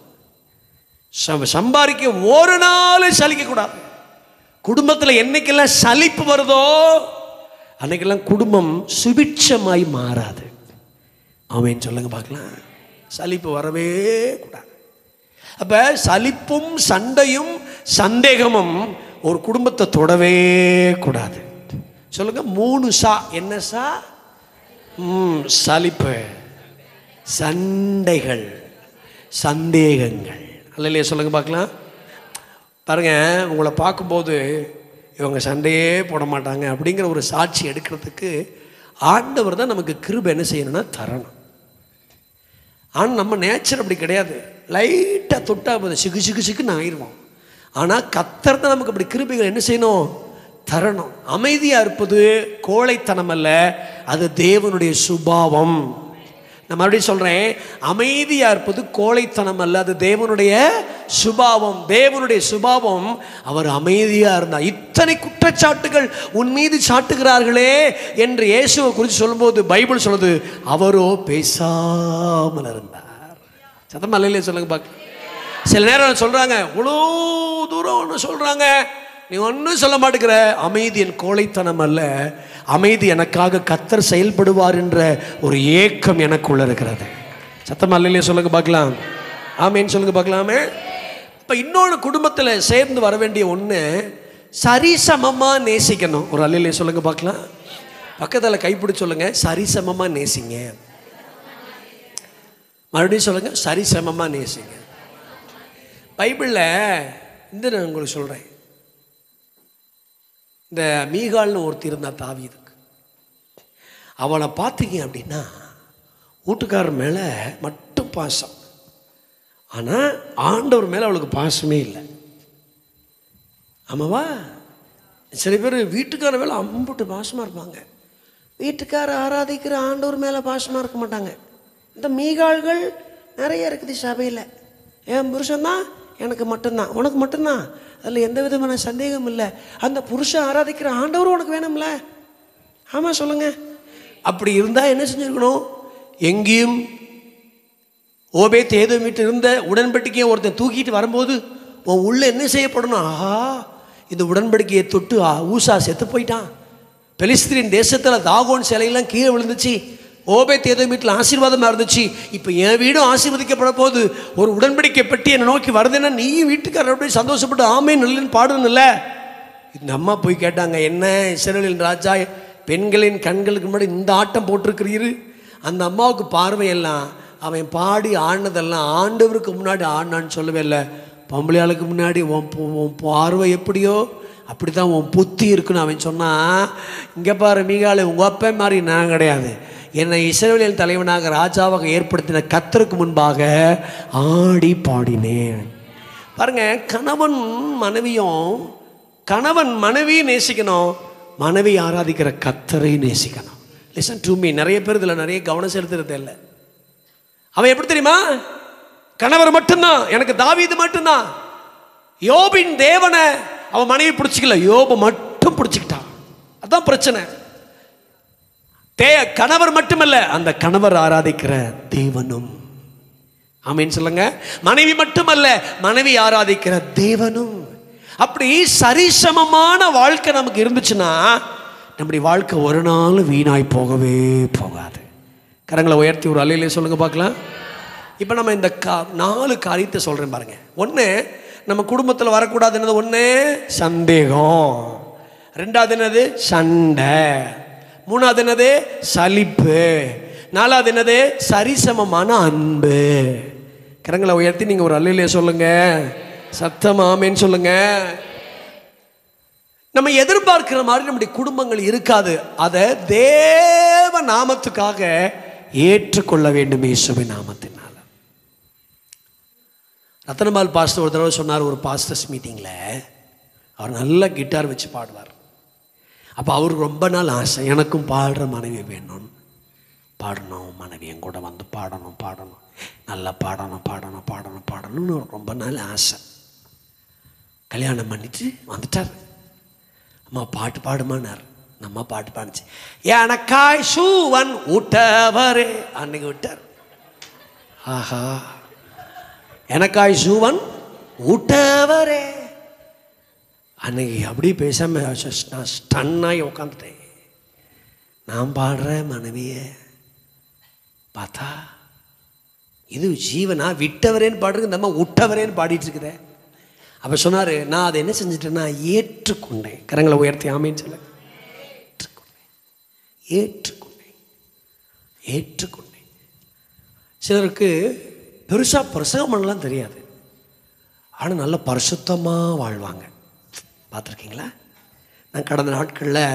சம்பாதிக்க ஒரு நாள் சலிக்கக்கூடாது. குடும்பத்தில் என்னைக்கெல்லாம் சலிப்பு வருதோ அன்னைக்கெல்லாம் குடும்பம் சுபிட்சமாய் மாறாது. ஆமேன்னு சொல்லுங்க பார்க்கலாம். சலிப்பு வரவே கூடாது. அப்ப சலிப்பும் சண்டையும் சந்தேகமும் ஒரு குடும்பத்தை தொடவே கூடாது. சொல்லுங்க, 3 சா. என்ன சா? சலிப்பு, சண்டைகள், சந்தேகங்கள். அல்லையா? சொல்லுங்க பார்க்கலாம். பாருங்க, உங்களை பார்க்கும்போது இவங்க சண்டையே போட மாட்டாங்க அப்படிங்கிற ஒரு சாட்சி எடுக்கிறதுக்கு ஆண்டவர் தான் நமக்கு கிருபை என்ன செய்யணும்னா தரணும். ஆனால் நம்ம நேச்சர் அப்படி கிடையாது. லைட்டாக தொட்டா போது சிக்குன்னு ஆயிடுவோம். ஆனால் கர்த்தர் தான் நமக்கு அப்படி கிருபைகள் என்ன செய்யணும், தரணும். அமைதியாக இருப்பது கோழைத்தனம் அல்ல, அது தேவனுடைய சுபாவம். நான் மறுபடியும் சொல்கிறேன், அமைதியாக இருப்பது கோழைத்தனம் அல்ல, அது தேவனுடைய சுபாவம். தேவனுடைய சுபாவம் அவர் அமைதியாக இருந்தார். இத்தனை குற்றச்சாட்டுகள் உன் மீது சாட்டுகிறார்களே என்று இயேசுவை குறித்து சொல்லும்போது பைபிள் சொல்லுது, அவரோ பேசாமல் இருந்தார். சத்தமா இல்லையே சொல்லுங்க பார்க்க. சில நேரம் சொல்கிறாங்க, இவ்வளோ தூரம் ஒன்று சொல்கிறாங்க, நீ ஒன்றும் சொல்ல மாட்டேங்கிற. அமைதி என் கோழைத்தனம் அல்ல, அமைதி எனக்காக கர்த்தர் செயல்படுவார் என்ற ஒரு ஏக்கம் எனக்குள்ள இருக்கிறது. சத்தமா இல்லையே சொல்லுங்க பார்க்கலாம். ஆமேன்னு சொல்லுங்க பார்க்கலாமே. இப்போ இன்னொரு குடும்பத்தில் சேர்ந்து வர வேண்டிய ஒன்று, சரிசமமாக நேசிக்கணும். ஒரு அல்லையிலே சொல்லுங்க பார்க்கலாம். பக்கத்தில் கைப்பிடிச்சு சொல்லுங்க, சரிசமமாக நேசிங்க. மறுபடியும் சொல்லுங்க, சரிசமமாக நேசிங்க. பைபிளில் இந்த நான் உங்களுக்கு சொல்கிறேன், இந்த மீகால்னு ஒருத்தர் இருந்தா தாவீதுக்கு. அவளை பார்த்தீங்க அப்படின்னா வீட்டுக்காரர் மேலே மட்டும் பாசம், ஆனால் ஆண்டவர் மேலே அவளுக்கு பாசமே இல்லை. ஆமாவா? சில பேர் வீட்டுக்காரர் மேலே அம்புட்டு பாசமாக இருப்பாங்க, வீட்டுக்காரர் ஆராதிக்கிற ஆண்டவர் மேலே பாசமாக இருக்க மாட்டாங்க. இந்த மீகால்கள் நிறைய இருக்குது சபையில். என் புருஷன்தான் எனக்கு மட்டும்தான், உனக்கு மட்டும்தான், அதில் எந்த விதமான சந்தேகம் இல்லை. அந்த புருஷன் ஆராதிக்கிற ஆண்டவரும் உனக்கு வேணும்ல. ஆமாம் சொல்லுங்கள். அப்படி இருந்தால் என்ன செஞ்சுருக்கணும்? எங்கேயும் ஓபேத் ஏதோமிட்டு இருந்த உடன்படிக்கையை ஒருத்தன் தூக்கிட்டு வரும்போது உன் உள்ள என்ன செய்யப்படணும்? ஆஹா, இந்த உடன்படிக்கையை தொட்டு ஊசா செத்து போயிட்டான். பெலிஸ்தீன் தேசத்தில் தாகோன் சிலையெல்லாம் கீழே விழுந்துச்சு. ஓபேத் ஏதோமிட்டில் ஆசீர்வாதமாக இருந்துச்சு. இப்போ என் வீடும் ஆசீர்வதிக்கப்பட போது ஒரு உடன்படிக்கை பெட்டி என்னை நோக்கி வருதுன்னா நீயும் வீட்டுக்காரர் அப்படி சந்தோஷப்பட்டு ஆமே நல்லன்னு பாடணும்ல. இந்த அம்மா போய் கேட்டாங்க, என்ன இஸ்ரவேலின் ராஜா, பெண்களின் கண்களுக்கு முன்னாடி இந்த ஆட்டம் போட்டிருக்கிறீரு? அந்த அம்மாவுக்கு பார்வையெல்லாம் அவன் பாடி ஆடினதெல்லாம் ஆண்டவருக்கு முன்னாடி ஆடினான்னு சொல்லவே இல்லை. பொம்பளையாளுக்கு முன்னாடி உன் பார்வை எப்படியோ அப்படி தான் உன் புத்தி இருக்குன்னு அவன் சொன்னான். இங்கே பாரு மீகாலே, உங்கள் அப்பா மாதிரி நான் கிடையாது. என்னை இஸ்ரவேலின் தலைவனாக ராஜாவாக ஏற்படுத்தின கர்த்தருக்கு முன்பாக ஆடி பாடினேன். பாருங்க, கணவன் மனைவியும் நேசிக்கணும், மனைவி ஆராதிக்கிற கர்த்தரை நேசிக்கணும். Listen to me. நிறைய பேர் இதில் நிறைய கவனம் செலுத்துறது இல்லை. அவன் எப்படி தெரியுமா? கணவர் மட்டும்தான், எனக்கு தாவீது மட்டும்தான். யோபின் தேவனை அவன் மனைவி பிடிச்சிக்கல, யோபு மட்டும் பிடிச்சிக்கிட்டான். அதான் பிரச்சனை. கணவர் மட்டுமல்ல, அந்த கணவர் ஆராதிக்கிற தேவனும். ஆமீன் சொல்லுங்க. மனைவி மட்டுமல்ல, மனைவி ஆராதிக்கிற தேவனும். அப்படி சரிசமமான வாழ்க்கை நமக்கு இருந்துச்சுன்னா நம்முடைய வாழ்க்கை ஒரு நாள் வீணாய் போகவே போகாது. கரங்களை உயர்த்தி ஒரு அலையிலே சொல்லுங்க பார்க்கலாம். இப்போ நம்ம இந்த 4 காரியத்தை சொல்கிறேன் பாருங்க. ஒன்று, நம்ம குடும்பத்தில் வரக்கூடாது என்னது? ஒன்று சந்தேகம், ரெண்டாவது என்னது? சண்டை, மூணாவது என்னது? சலிப்பு, நாலாவது என்னது? சரிசமமான அன்பு. கரங்களை உயர்த்தி நீங்கள் ஒரு அல்லையிலே சொல்லுங்க, சத்தம் ஆமேன்னு சொல்லுங்க. நம்ம எதிர்பார்க்கிற மாதிரி நம்முடைய குடும்பங்கள் இருக்காது. அதை தேவ நாமத்துக்காக ஏற்றுக்கொள்ள வேண்டும், இயேசுவின் நாமத்தினால. ரத்தனபால் பாஸ்டர் ஒரு தடவை சொன்னார், ஒரு பாஸ்டர்ஸ் மீட்டிங்கில் அவர் நல்ல கிட்டார் வச்சு பாடுவார். அப்போ அவருக்கு ரொம்ப நாள் ஆசை, எனக்கும் பாடுற மனைவி வேணும்னு. பாடணும், மனைவி என் கூட வந்து பாடணும், நல்லா பாடணும்னு ரொம்ப நாள் ஆசை. கல்யாணம் பண்ணிட்டு வந்துட்டார். அம்மா பாட்டு பாடுமானார். நம்ம பாட்டு பாடுச்சு, எனக்காய் சூவன் ஊட்டவரே, அன்னைக்கு விட்டார். ஆஹா, எனக்காய் சூவன் ஊட்டவரே. அன்னைக்கு அப்படி பேசாம நான் ஸ்டன்னாகி உட்காந்துட்டேன். நான் பாடுற மனைவியை பார்த்தா இது ஜீவனா? விட்டவரேன்னு பாடுறது, நம்ம விட்டவரேன்னு பாடிட்டு இருக்குதே. அப்போ சொன்னார், நான் அதை என்ன செஞ்சுட்டேன்னா ஏற்றுக்கொண்டேன். கரங்களை உயர்த்தி ஆமேன்னு சொல்ல. ஏற்றுக்கொண்டேன். சிலருக்கு பெருசாக பிரசங்கம் பண்ணலாம் தெரியாது, ஆனால் நல்ல பரிசுத்தமாக வாழ்வாங்க. பார்த்துருக்கீங்களா? நான் கடந்த நாட்களில்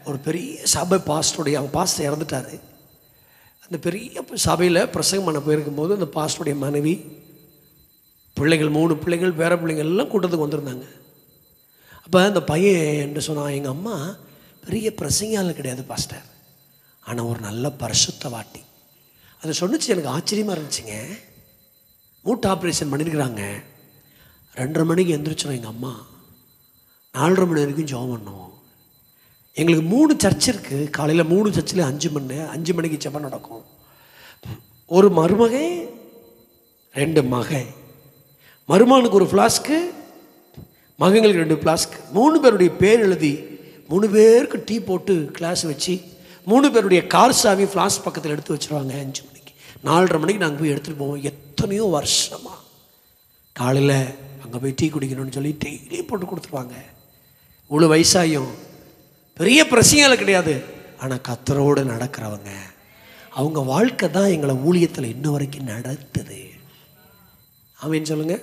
ஒரு பெரிய சபை அவங்க பாஸ்டர் இறந்துட்டார். அந்த பெரிய சபையில் பிரசங்கம் பண்ண போயிருக்கும்போது அந்த பாஸ்டருடைய மனைவி, பிள்ளைகள் 3 பிள்ளைகள், பேர பிள்ளைங்கள் எல்லாம் கூட்டத்துக்கு வந்திருந்தாங்க. அப்போ அந்த பையன் என்று சொன்னான், எங்கள் அம்மா பெரிய பிரசங்கியால் கிடையாது பாஸ்டர், ஆனால் ஒரு நல்ல பரிசுத்தவாட்டி. அதை சொன்னிச்சு, எனக்கு ஆச்சரியமாக இருந்துச்சுங்க. மூட்டு ஆப்ரேஷன் பண்ணியிருக்கிறாங்க. 2:30 மணிக்கு எழுந்திரிச்சோம் எங்கள் அம்மா, 4:30 மணி வரைக்கும் ஜெபம் பண்ணோம். எங்களுக்கு 3 சர்ச் இருக்குது. காலையில் 3 சர்ச்சில் 5 மணிக்கு ஜெபம் நடக்கும். ஒரு மருமகன் 2 மகன், மருமகனுக்கு ஒரு ஃப்ளாஸ்க்கு, மகங்களுக்கு 2 ஃப்ளாஸ்க்கு, 3 பேருடைய பேர் எழுதி 3 பேருக்கு டீ போட்டு கிளாஸ் வச்சு 3 பேருடைய கார் சாவி ஃப்ளாஸ்க் பக்கத்தில் எடுத்து வச்சுருவாங்க. 5 மணிக்கு 4:30 மணிக்கு நாங்கள் போய் எடுத்துகிட்டு போவோம். எத்தனையோ வருஷமாக காலையில் அங்கே போய் டீ குடிக்கணும்னு சொல்லி டெய்லி போட்டு கொடுத்துருவாங்க. இவ்வளோ வயசாயும் பெரிய பிரச்சனைகள் கிடையாது. ஆனால் கர்த்தரோடு நடக்கிறவங்க, அவங்க வாழ்க்கை தான் எங்களை ஊழியத்தில் இன்ன வரைக்கும் நடத்துது. ஆமேன்னு சொல்லுங்க.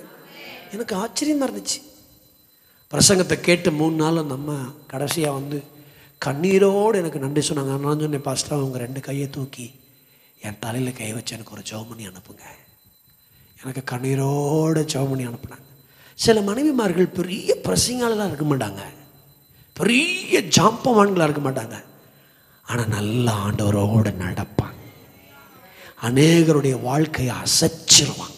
எனக்கு ஆச்சரியமாக இருந்துச்சு. பிரசங்கத்தை கேட்டு 3 நாள் அந்த அம்மா கடைசியாக வந்து கண்ணீரோடு எனக்கு நன்றி சொன்னாங்க. நான் சொன்னேன், பாஸ்டர் அவங்க 2 கையை தூக்கி என் தலையில் கை வச்சு எனக்கு ஒரு ஜெபம் பண்ணி அனுப்புங்க. எனக்கு கண்ணீரோடு ஜெபம் பண்ணி அனுப்புனாங்க. சில மனைவிமார்கள் பெரிய பிரசங்காலெலாம் இருக்க மாட்டாங்க, பெரிய ஜாம்பவான்களாக இருக்க மாட்டாங்க, ஆனால் நல்ல ஆண்டவரோடு நடப்பாங்க. அநேகருடைய வாழ்க்கையை அசைச்சிருவாங்க.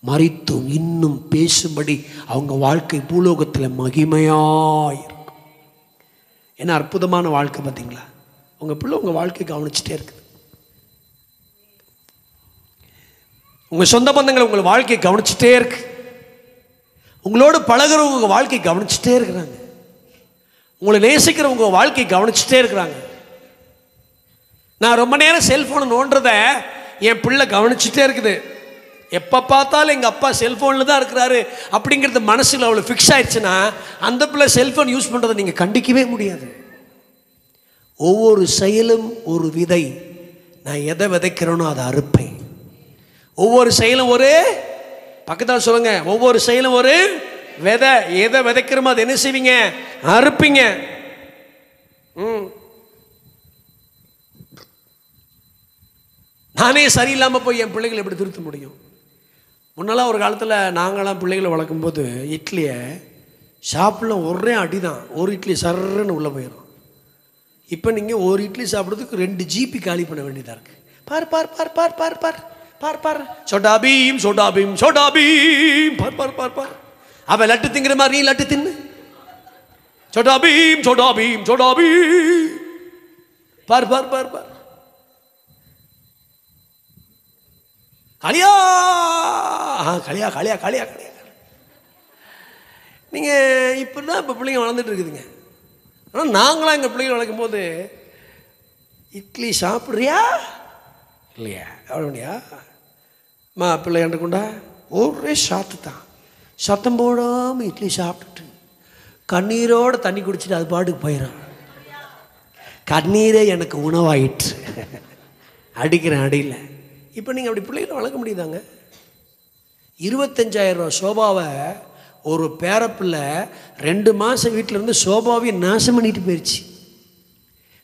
மரித்தும் இன்னும் பேசும்படி அவங்க வாழ்க்கை பூலோகத்தில் மகிமையாயிருக்கும். என்ன அற்புதமான வாழ்க்கை பார்த்தீங்களா? உங்கள் பிள்ளை உங்கள் வாழ்க்கை கவனிச்சுட்டே இருக்குது. உங்கள் சொந்த பந்தங்களை உங்கள் வாழ்க்கையை கவனிச்சுட்டே இருக்கு. உங்களோடு பழகிறவங்க உங்கள் வாழ்க்கையை கவனிச்சுட்டே இருக்கிறாங்க. உங்களை நேசிக்கிறவங்க வாழ்க்கையை கவனிச்சுட்டே இருக்கிறாங்க. நான் ரொம்ப நேரம் செல்ஃபோனை நோண்டுறத என் பிள்ளை கவனிச்சுட்டே இருக்குது. எப்போ பார்த்தாலும் எங்கள் அப்பா செல்ஃபோனில் தான் இருக்கிறாரு அப்படிங்கிறது மனசில் அவ்வளோ ஃபிக்ஸ் ஆயிடுச்சுன்னா அந்த பிள்ளை செல்ஃபோன் யூஸ் பண்ணுறதை நீங்கள் கண்டிக்கவே முடியாது. ஒவ்வொரு செயலும் ஒரு விதை. நான் எதை விதைக்கிறேனோ அதை அறுப்பேன். ஒவ்வொரு செயலும் ஒரு பக்கத்தில் சொல்லுங்க, ஒவ்வொரு செயலும் ஒரு விதை. எதை விதைக்கிறோமோ அதை என்ன செய்வீங்க? அறுப்பீங்க. நானே சரியில்லாமல் போய் என் பிள்ளைகளை எப்படி திருத்த முடியும்? முன்னெல்லாம் ஒரு காலத்தில் நாங்களாம் பிள்ளைகளை வளர்க்கும்போது இட்லியை ஷாப்பில் ஒரே அடி தான், ஒரு இட்லி சர்ன்னு உள்ளே போயிடும். இப்போ நீங்கள் ஒரு இட்லி சாப்பிட்றதுக்கு 2 ஜிபி காலி பண்ண வேண்டியதாக இருக்குது. பார் பார் பார் பார் பார் பார் பார் பார் சோட்டா பீம் சோட்டா பீம் சோட்டா பீம் பார் பார் பார் பார். அவன் லட்டு திங்கிற மாதிரி நீ லட்டு தின்னு. சோட்டா பீம் சோட்டா பீம் சோட்டா பீம் பார் பார் பார் பார். காளியா காளியா காளியா காளியா காளியா. நீங்கள் இப்போ தான் இப்போ பிள்ளைங்க வளர்ந்துட்டு இருக்குதுங்க. ஆனால் நாங்களாம் எங்கள் பிள்ளைங்க வளர்க்கும் போது இட்லி சாப்பிட்றியா இல்லையா அப்படியா மா பிள்ளை என்ற கொண்டா ஒரே சாத்து தான், சத்தம் போடாமல் இட்லி சாப்பிட்டுட்டு கண்ணீரோடு தண்ணி குடிச்சிட்டு அது பாட்டுக்கு போயிடும். கண்ணீரே எனக்கு உணவாயிற்று அடிக்கிறேன் அடியில். இப்போ நீங்கள் அப்படி பிள்ளைகளை வளர்க்க முடியுதாங்க? 25,000 ரூபா சோபாவை ஒரு பேரப்பிள்ளை 2 மாதம் வீட்டில் இருந்து சோபாவையும் நாசம் பண்ணிட்டு போயிடுச்சு.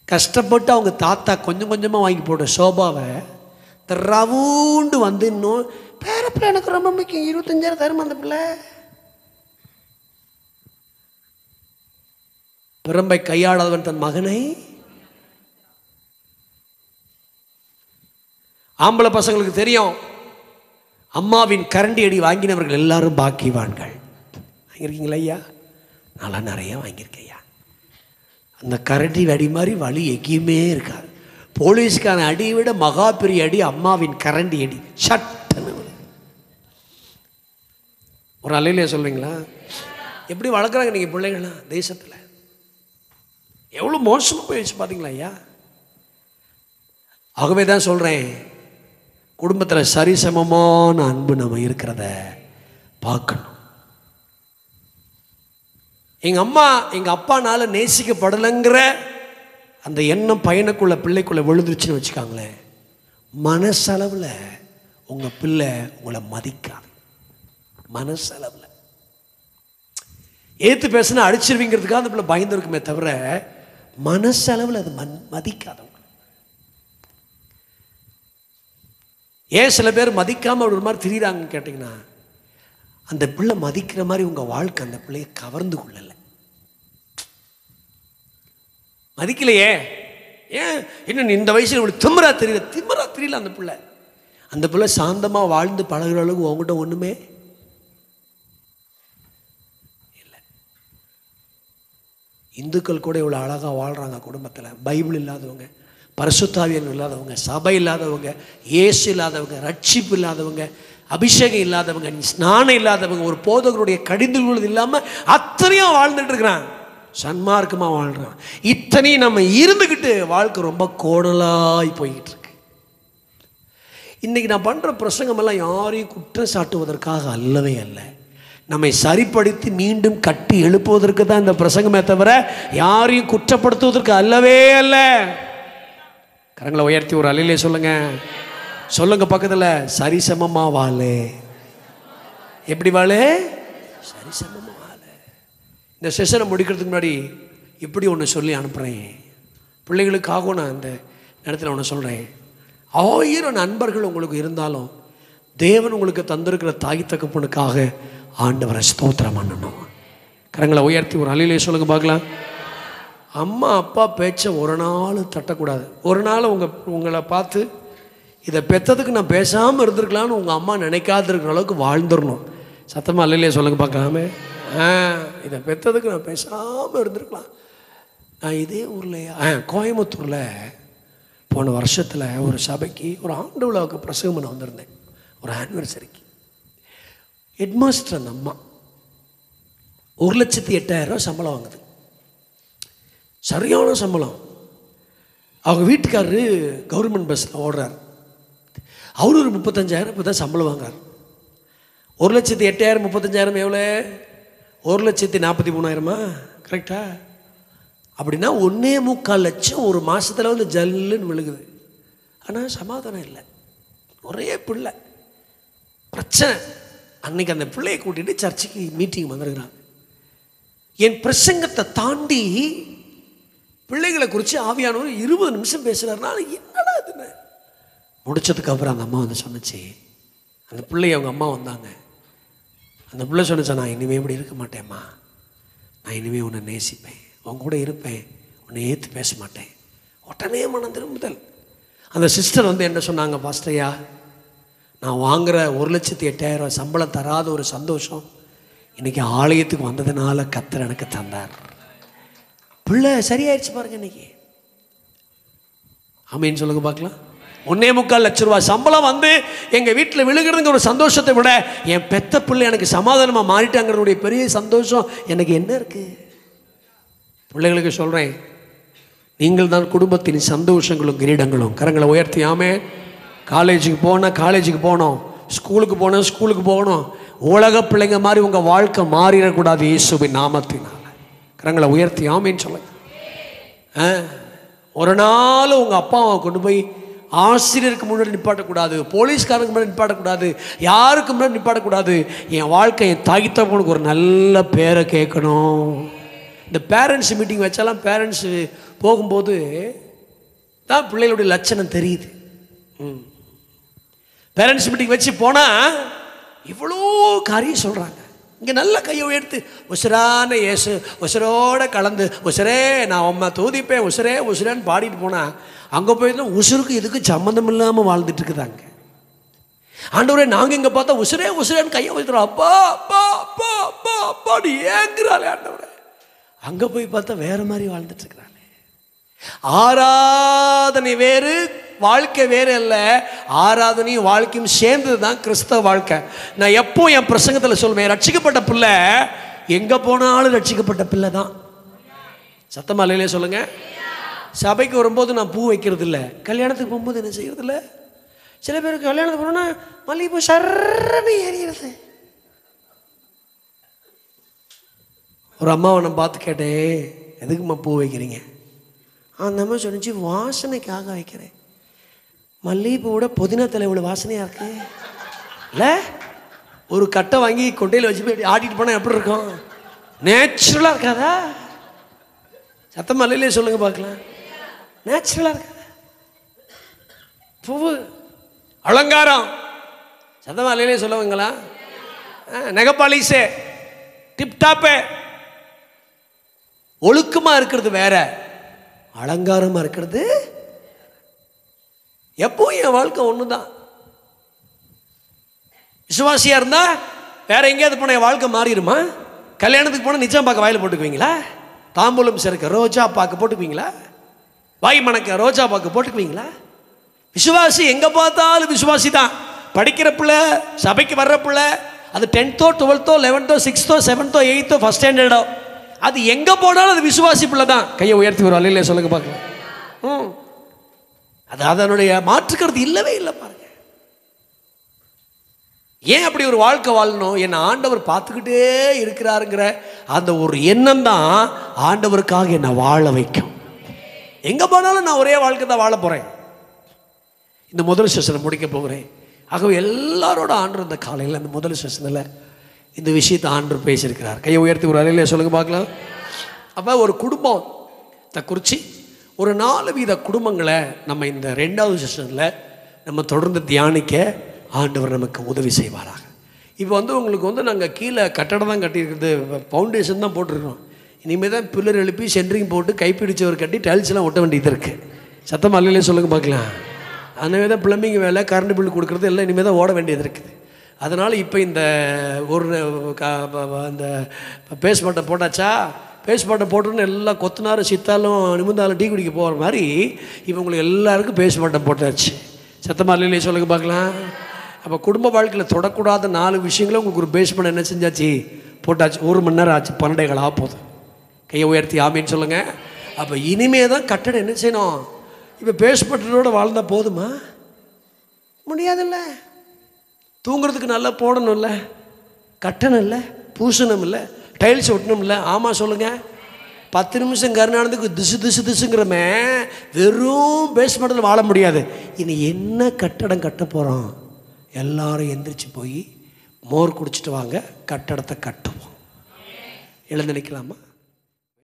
கஷ்டப்பட்டு அவங்க தாத்தா கொஞ்சம் கொஞ்சமாக வாங்கி போட்ட சோபாவை ரவுண்டு வந்து இன்னும் பேரப்பிள்ளை எனக்கு ரொம்ப முக்கியம் 25,000 தருமா அந்த பிள்ளை. பிரம்பை கையாடாதவன் தன் மகனை. ஆம்பளை பசங்களுக்கு தெரியும், அம்மாவின் கரண்டி அடி வாங்கினவர்கள் எல்லாரும் பாக்கியவான்கள். வாங்கியிருக்கீங்களா ஐயா? நல்லா நிறைய வாங்கியிருக்கேன் ஐயா. அந்த கரண்டி அடி மாதிரி வலி எங்கேயுமே இருக்காது. போலீஸ்கான அடியை விட மகா பெரிய அடி அம்மாவின் கரண்டி அடி. சட்டன்னு ஒரு அலையிலே சொல்றீங்களா? எப்படி வளர்க்குறாங்க நீங்கள் பிள்ளைங்களாம் தேசத்தில்? எவ்வளோ மோசமாக போயிடுச்சு பார்த்தீங்களா ஐயா? ஆகவே தான் சொல்கிறேன், குடும்பத்தில் சரிசமமான அன்பு நம்ம இருக்கிறத பார்க்கணும். எங்கள் அம்மா எங்கள் அப்பானால நேசிக்கப்படலைங்கிற அந்த எண்ணம் பையனுக்குள்ள பிள்ளைக்குள்ளே விழுந்துருச்சுன்னு வச்சுக்காங்களேன், மனசளவில் உங்கள் பிள்ளை உங்களை மதிக்காது. மனசளவில் ஏற்று பேசுனா அடிச்சிருவீங்கிறதுக்காக அந்த பிள்ளை பயந்துருக்குமே தவிர மனசளவில் அது மதிக்காதவங்க. ஏன் சில பேர் மதிக்காமல் ஒரு மாதிரி திரிகிறாங்கன்னு கேட்டிங்கன்னா, அந்த பிள்ளை மதிக்கிற மாதிரி உங்கள் வாழ்க்கை அந்த பிள்ளையை கவர்ந்து கொள்ளலை. மதிக்கலையே, ஏன் இன்னும் இந்த வயசில் இவ்வளோ திமிரா தெரியல அந்த பிள்ளை. அந்த பிள்ளை சாந்தமாக வாழ்ந்து பழகிற அளவுக்கு உங்ககிட்ட ஒன்றுமே இல்லை. இந்துக்கள் கூட இவ்வளோ அழகாக வாழ்கிறாங்க குடும்பத்தில். பைபிள் இல்லாதவங்க, பரிசுத்தாவியன் இல்லாதவங்க, சபை இல்லாதவங்க, இயேசு இல்லாதவங்க, ரட்சிப்பு இல்லாதவங்க, அபிஷேகம் இல்லாதவங்க, ஸ்நானம் இல்லாதவங்க, ஒரு போதகருடைய கடிந்து கொள்வது இல்லாமல் அத்தனையும் வாழ்ந்துட்டு இருக்கிறான். சன்மார்க்கமாக வாழ்கிறான். இத்தனையும் நம்ம இருந்துக்கிட்டு வாழ்க்கை ரொம்ப கோணலாய் போய்கிட்டு இருக்கு. இன்றைக்கி நான் பண்ணுற பிரசங்கமெல்லாம் யாரையும் குற்றம் சாட்டுவதற்காக அல்லவே அல்ல. நம்மை சரிப்படுத்தி மீண்டும் கட்டி எழுப்புவதற்கு தான் இந்த பிரசங்கமே தவிர யாரையும் குற்றப்படுத்துவதற்கு அல்லவே அல்ல. கரங்களை உயர்த்தி ஒரு அல்லையிலே சொல்லுங்க. சொல்லுங்க பக்கத்தில், சரிசமமா வாழு. எப்படி வாழு? சரிசமமா வாழு. இந்த செஷனை முடிக்கிறதுக்கு முன்னாடி இப்படி ஒன்று சொல்லி அனுப்புகிறேன். பிள்ளைகளுக்காகவும் நான் இந்த நேரத்தில் ஒன்று சொல்கிறேன். 1000 நண்பர்கள் உங்களுக்கு இருந்தாலும் தேவன் உங்களுக்கு தந்திருக்கிற தாய் தகப்பனுக்காக ஆண்டவரை ஸ்தோத்திரம் பண்ணணும். கரங்களை உயர்த்தி ஒரு அலையிலே சொல்லுங்க பார்க்கலாம். அம்மா அப்பா பேச்சை ஒரு நாள் தட்டக்கூடாது. ஒரு நாள் உங்களை பார்த்து இதை பெற்றதுக்கு நான் பேசாமல் இருந்திருக்கலான்னு உங்கள் அம்மா நினைக்காது இருக்கிற அளவுக்கு வாழ்ந்துடணும். சத்தமாக அலையிலே சொல்லுங்க பார்க்கலாமே. இதை பெற்றதுக்கு நான் பேசாமல் இருந்திருக்கலாம். நான் இதே ஊரில் கோயம்புத்தூரில் போன வருஷத்தில் ஒரு சபைக்கு ஒரு ஆண்டு விழாவுக்கு பிரசவம் பண்ண வந்திருந்தேன். ஒரு ஆனிவர்சரிக்கு. ஹெட்மாஸ்டர் அந்த அம்மா 1,08,000 சம்பளம் வாங்குது. சரியான சம்பளம். அவங்க வீட்டுக்காரரு கவர்மெண்ட் பஸ்ஸில் ஓடுறார். அவரு ஒரு 35,000 இப்போ தான் சம்பளம் வாங்குறார். 1,08,000 35,000 எவ்வளோ? 1,43,000 கரெக்டா? அப்படின்னா 1.25 லட்சம் ஒரு மாதத்தில் வந்து ஜல்லுன்னு விழுகுது. ஆனால் சமாதானம் இல்லை. ஒரே பிள்ளை பிரச்சனை. அன்னைக்கு அந்த பிள்ளையை கூட்டிகிட்டு சர்ச்சுக்கு மீட்டிங் வந்துருக்கிறாங்க. என் பிரசங்கத்தை தாண்டி பிள்ளைகளை குறித்து ஆவியானவர் 20 நிமிஷம் பேசுகிறாருனால என்னடா இதுன்னு முடிச்சதுக்கப்புறம் அந்த அம்மா வந்து சொன்னிச்சு. அந்த பிள்ளை அவங்க அம்மா வந்தாங்க. அந்த பிள்ளை சொன்னிச்சா, நான் இனிமேல் இப்படி இருக்க மாட்டேம்மா, நான் இனிமேல் உன்னை நேசிப்பேன், உன் கூட இருப்பேன், உன்னை ஏற்று பேச மாட்டேன். உடனே மனம் திரும்புதல். அந்த சிஸ்டர் வந்து என்ன சொன்னாங்க, பாஸ்டரையா நான் வாங்குகிற 1,08,000 சம்பளம் தராத ஒரு சந்தோஷம் இன்றைக்கி ஆலயத்துக்கு வந்ததுனால கர்த்தர் எனக்கு தந்தார். பிள்ளை சரியாயிடுச்சு பாருங்க இன்னைக்கு. ஆமீன் சொல்லுங்க பார்க்கலாம். 1.25 லட்சம் ரூபாய் சம்பளம் வந்து எங்கள் வீட்டில் விழுகிறதுங்கிற ஒரு சந்தோஷத்தை விட என் பெத்த பிள்ளை எனக்கு சமாதானமாக மாறிட்டாங்கிறதுடைய பெரிய சந்தோஷம் எனக்கு என்ன இருக்குது? பிள்ளைகளுக்கு சொல்கிறேன், நீங்கள் தான் குடும்பத்தின் சந்தோஷங்களும் கிரீடங்களும். கரங்களை உயர்த்தியாமே. காலேஜுக்கு போனால் காலேஜுக்கு போகணும், ஸ்கூலுக்கு போனால் ஸ்கூலுக்கு போகணும். உலக பிள்ளைங்க மாதிரி உங்கள் வாழ்க்கை மாறிடக்கூடாது இயேசுவின் நாமத்தினால். கரங்களை உயர்த்தி ஆமேன்னு சொல்லுங்க. ஒரு நாள் உங்கள் அப்பாவை கொண்டு போய் ஆசிரியருக்கு முன்னாடி நிப்பாட்டக்கூடாது, போலீஸ்காரருக்கு முன்னாடி நிப்பாட்டக்கூடாது, யாருக்கு முன்னாடி நிப்பாட்டக்கூடாது. என் வாழ்க்கை என் தாய்த்தப்பனுக்கு ஒரு நல்ல பேரை கேட்கணும். இந்த பேரண்ட்ஸ் மீட்டிங் வச்சாலாம் பேரண்ட்ஸு போகும்போது தான் பிள்ளைகளுடைய லட்சணம் தெரியுது. பேரண்ட்ஸ் மீட்டிங் வச்சு போனால் இவ்வளோ காரியம் சொல்கிறாங்க. இங்கே நல்ல கையை உயர்த்து உசுரான இயேசு உசுரோட கலந்து உசுரே நான் அம்மா தூதிப்பேன் உசுரே உசுரேன்னு பாடிட்டு போனால் அங்கே போயிருந்தோம் உசுருக்கு இதுக்கு சம்மந்தம் இல்லாமல் வாழ்ந்துட்டு இருக்குதாங்க. ஆண்டவரே நாங்கள் இங்கே பார்த்தா உசுரே உசுரேன்னு கையை வைக்கிறோம். அப்பா அப்பா அப்பா அப்பா அப்பாடி ஏங்குறாளே ஆண்டவரே. அங்கே போய் பார்த்தா வேறு மாதிரி வாழ்ந்துட்டு இருக்கிறாளே. ஆராதனை வேறு வாழ்க்கை வேறு அல்ல. ஆராதனையும் வாழ்க்கையும் சேர்ந்தது தான் கிறிஸ்தவ வாழ்க்கை. நான் எப்போ என் பிரசங்கத்தில் சொல்லுவேன், ரட்சிக்கப்பட்ட பிள்ளை எங்கே போனாலும் ரட்சிக்கப்பட்ட பிள்ளை தான். சத்தமா இல்லையே சொல்லுங்க. சபைக்கு வரும்போது நான் பூ வைக்கிறது இல்லை, கல்யாணத்துக்கு போகும்போது என்ன செய்யறது இல்லை. சில பேருக்கு கல்யாணத்துக்கு போனோன்னா மல்லிகைப்பூ சர்றன்னு ஏறிடுது. ஒரு அம்மாவை நான் பார்த்து கேட்டேன், எதுக்கும்மா பூ வைக்கிறீங்க? அந்த அம்மா சொன்னிச்சு, வாசனைக்காக வைக்கிறேன். மல்லிகைப்பூவோட புதினா தலை இவ்வளோ வாசனையாக இருக்கு இல்லை? ஒரு கட்டை வாங்கி கொட்டையில் வச்சு போய் ஆட்டிட்டு போனால் எப்படி இருக்கும்? நேச்சுரலாக இருக்காதா? சத்தம் மல்லிலே சொல்லுங்க பார்க்கலாம். நேச்சுரலாக இருக்காதா? பூவு அலங்காரம் சத்தம் மல்லிலே சொல்லுவாங்களா? நெகப்பாலிசே டிப்டாப்பே. ஒழுக்கமாக இருக்கிறது வேற, அலங்காரமாக இருக்கிறது. எப்போ என் வாழ்க்கை ஒன்று தான். விசுவாசியாக இருந்தால் வேற எங்கேயாவது போனால் என் வாழ்க்கை மாறிடுமா? கல்யாணத்துக்கு போனால் நிச்சயம் பார்க்க வாயில் போட்டுக்குவீங்களா? தாம்பூலம் சேர்க்க ரோஜா பாக்கு போட்டுக்குவீங்களா? வாய் மணக்க ரோஜா பாக்கு போட்டுக்குவீங்களா? விசுவாசி எங்கே பார்த்தாலும் விசுவாசி தான். படிக்கிற பிள்ளை, சபைக்கு வர்ற பிள்ளை, அது 10th 12th 11th 6th 7th 8th first ஸ்டாண்டர்டோ, அது எங்கே போனாலும் அது விசுவாசி பிள்ளை தான். கையை உயர்த்தி ஒரு அல்லையில சொல்லுங்க பார்க்கலாம். அது அதனுடைய மாற்றுக்கிறது இல்லவே இல்லை பாருங்க. ஏன் அப்படி ஒரு வாழ்க்கை வாழணும்? என்னை ஆண்டவர் பார்த்துக்கிட்டே இருக்கிறாருங்கிற அந்த ஒரு எண்ணம் தான் ஆண்டவருக்காக என்னை வாழ வைக்கும். எங்கே போனாலும் நான் ஒரே வாழ்க்கை தான் வாழ போகிறேன். இந்த முதல் செஷனை முடிக்க போகிறேன். ஆகவே எல்லாரோட ஆண்டவர் இந்த காலையில் அந்த முதல் செஷனில் இந்த விஷயத்தை ஆண்டவர் பேசியிருக்கிறார். கையை உயர்த்தி ஒரு அறையிலே சொல்லுங்க பார்க்கலாம். அப்போ ஒரு குடும்பத்தை குறித்து ஒரு 4 வித குடும்பங்களை நம்ம இந்த 2வது செஷனில் நம்ம தொடர்ந்து தியானிக்க ஆண்டவர் நமக்கு உதவி செய்வாராக. இப்போ உங்களுக்கு நாங்கள் கீழே கட்டடம் தான் கட்டியிருக்கிறது, ஃபவுண்டேஷன் தான் போட்டிருக்கிறோம். இனிமேல் தான் பில்லர் எழுப்பி சென்ட்ரிங் போட்டு கைப்பிடிச்சவர் கட்டி டைல்ஸ்லாம் ஒட்ட வேண்டியது இருக்குது. சத்தம் அல்லையிலே சொல்லுங்க பார்க்கலாம். அந்த தான் ப்ளம்பிங் வேலை, கரண்ட் பில் கொடுக்குறது எல்லாம் இனிமேல் தான் ஓட வேண்டியது இருக்குது. அதனால் இப்போ இந்த ஒரு அந்த பேஸ்மெண்ட்டை போட்டாச்சா, பேஸ்மெண்ட்டை போட்டோன்னு எல்லாம் கொத்தினாரும் சித்தாலும் நிமிந்தாலும் டீ குடிக்க போகிற மாதிரி இப்போ உங்களுக்கு எல்லாருக்கும் பேஸ்மெண்ட்டை போட்டாச்சு. சத்தமாக இல்லையே சொல்லுங்க பார்க்கலாம். அப்போ குடும்ப வாழ்க்கையில் தொடக்கூடாத 4 விஷயங்களும் உங்களுக்கு ஒரு பேஸ்மெண்ட் என்ன செஞ்சாச்சு, போட்டாச்சு. 1 மணி நேரம் ஆச்சு, 12 ஆகுது. கையை உயர்த்தி ஆமின்னு சொல்லுங்கள். அப்போ இனிமே தான் கட்டடம் என்ன செய்யணும்? இப்போ பேஸ்மெண்ட்டோடு வாழ்ந்தால் போதுமா? முடியாதுல்ல. தூங்குறதுக்கு நல்லா போடணும் இல்லை, கட்டணும் இல்லை, பூசணும் இல்லை, டைல்ஸ் ஒட்டணும் இல்லை. ஆமாம் சொல்லுங்கள். 10 நிமிஷம் கருணானதுக்கு திசுங்கிறமே வெறும் பேஸ்மெண்ட்டில் வாழ முடியாது. இனி என்ன கட்டடம் கட்ட போகிறோம்? எல்லாரும் எந்திரிச்சு போய் மோர் குடிச்சிட்டு வாங்க, கட்டடத்தை கட்டுவோம். எழுந்து நிற்கலாமா?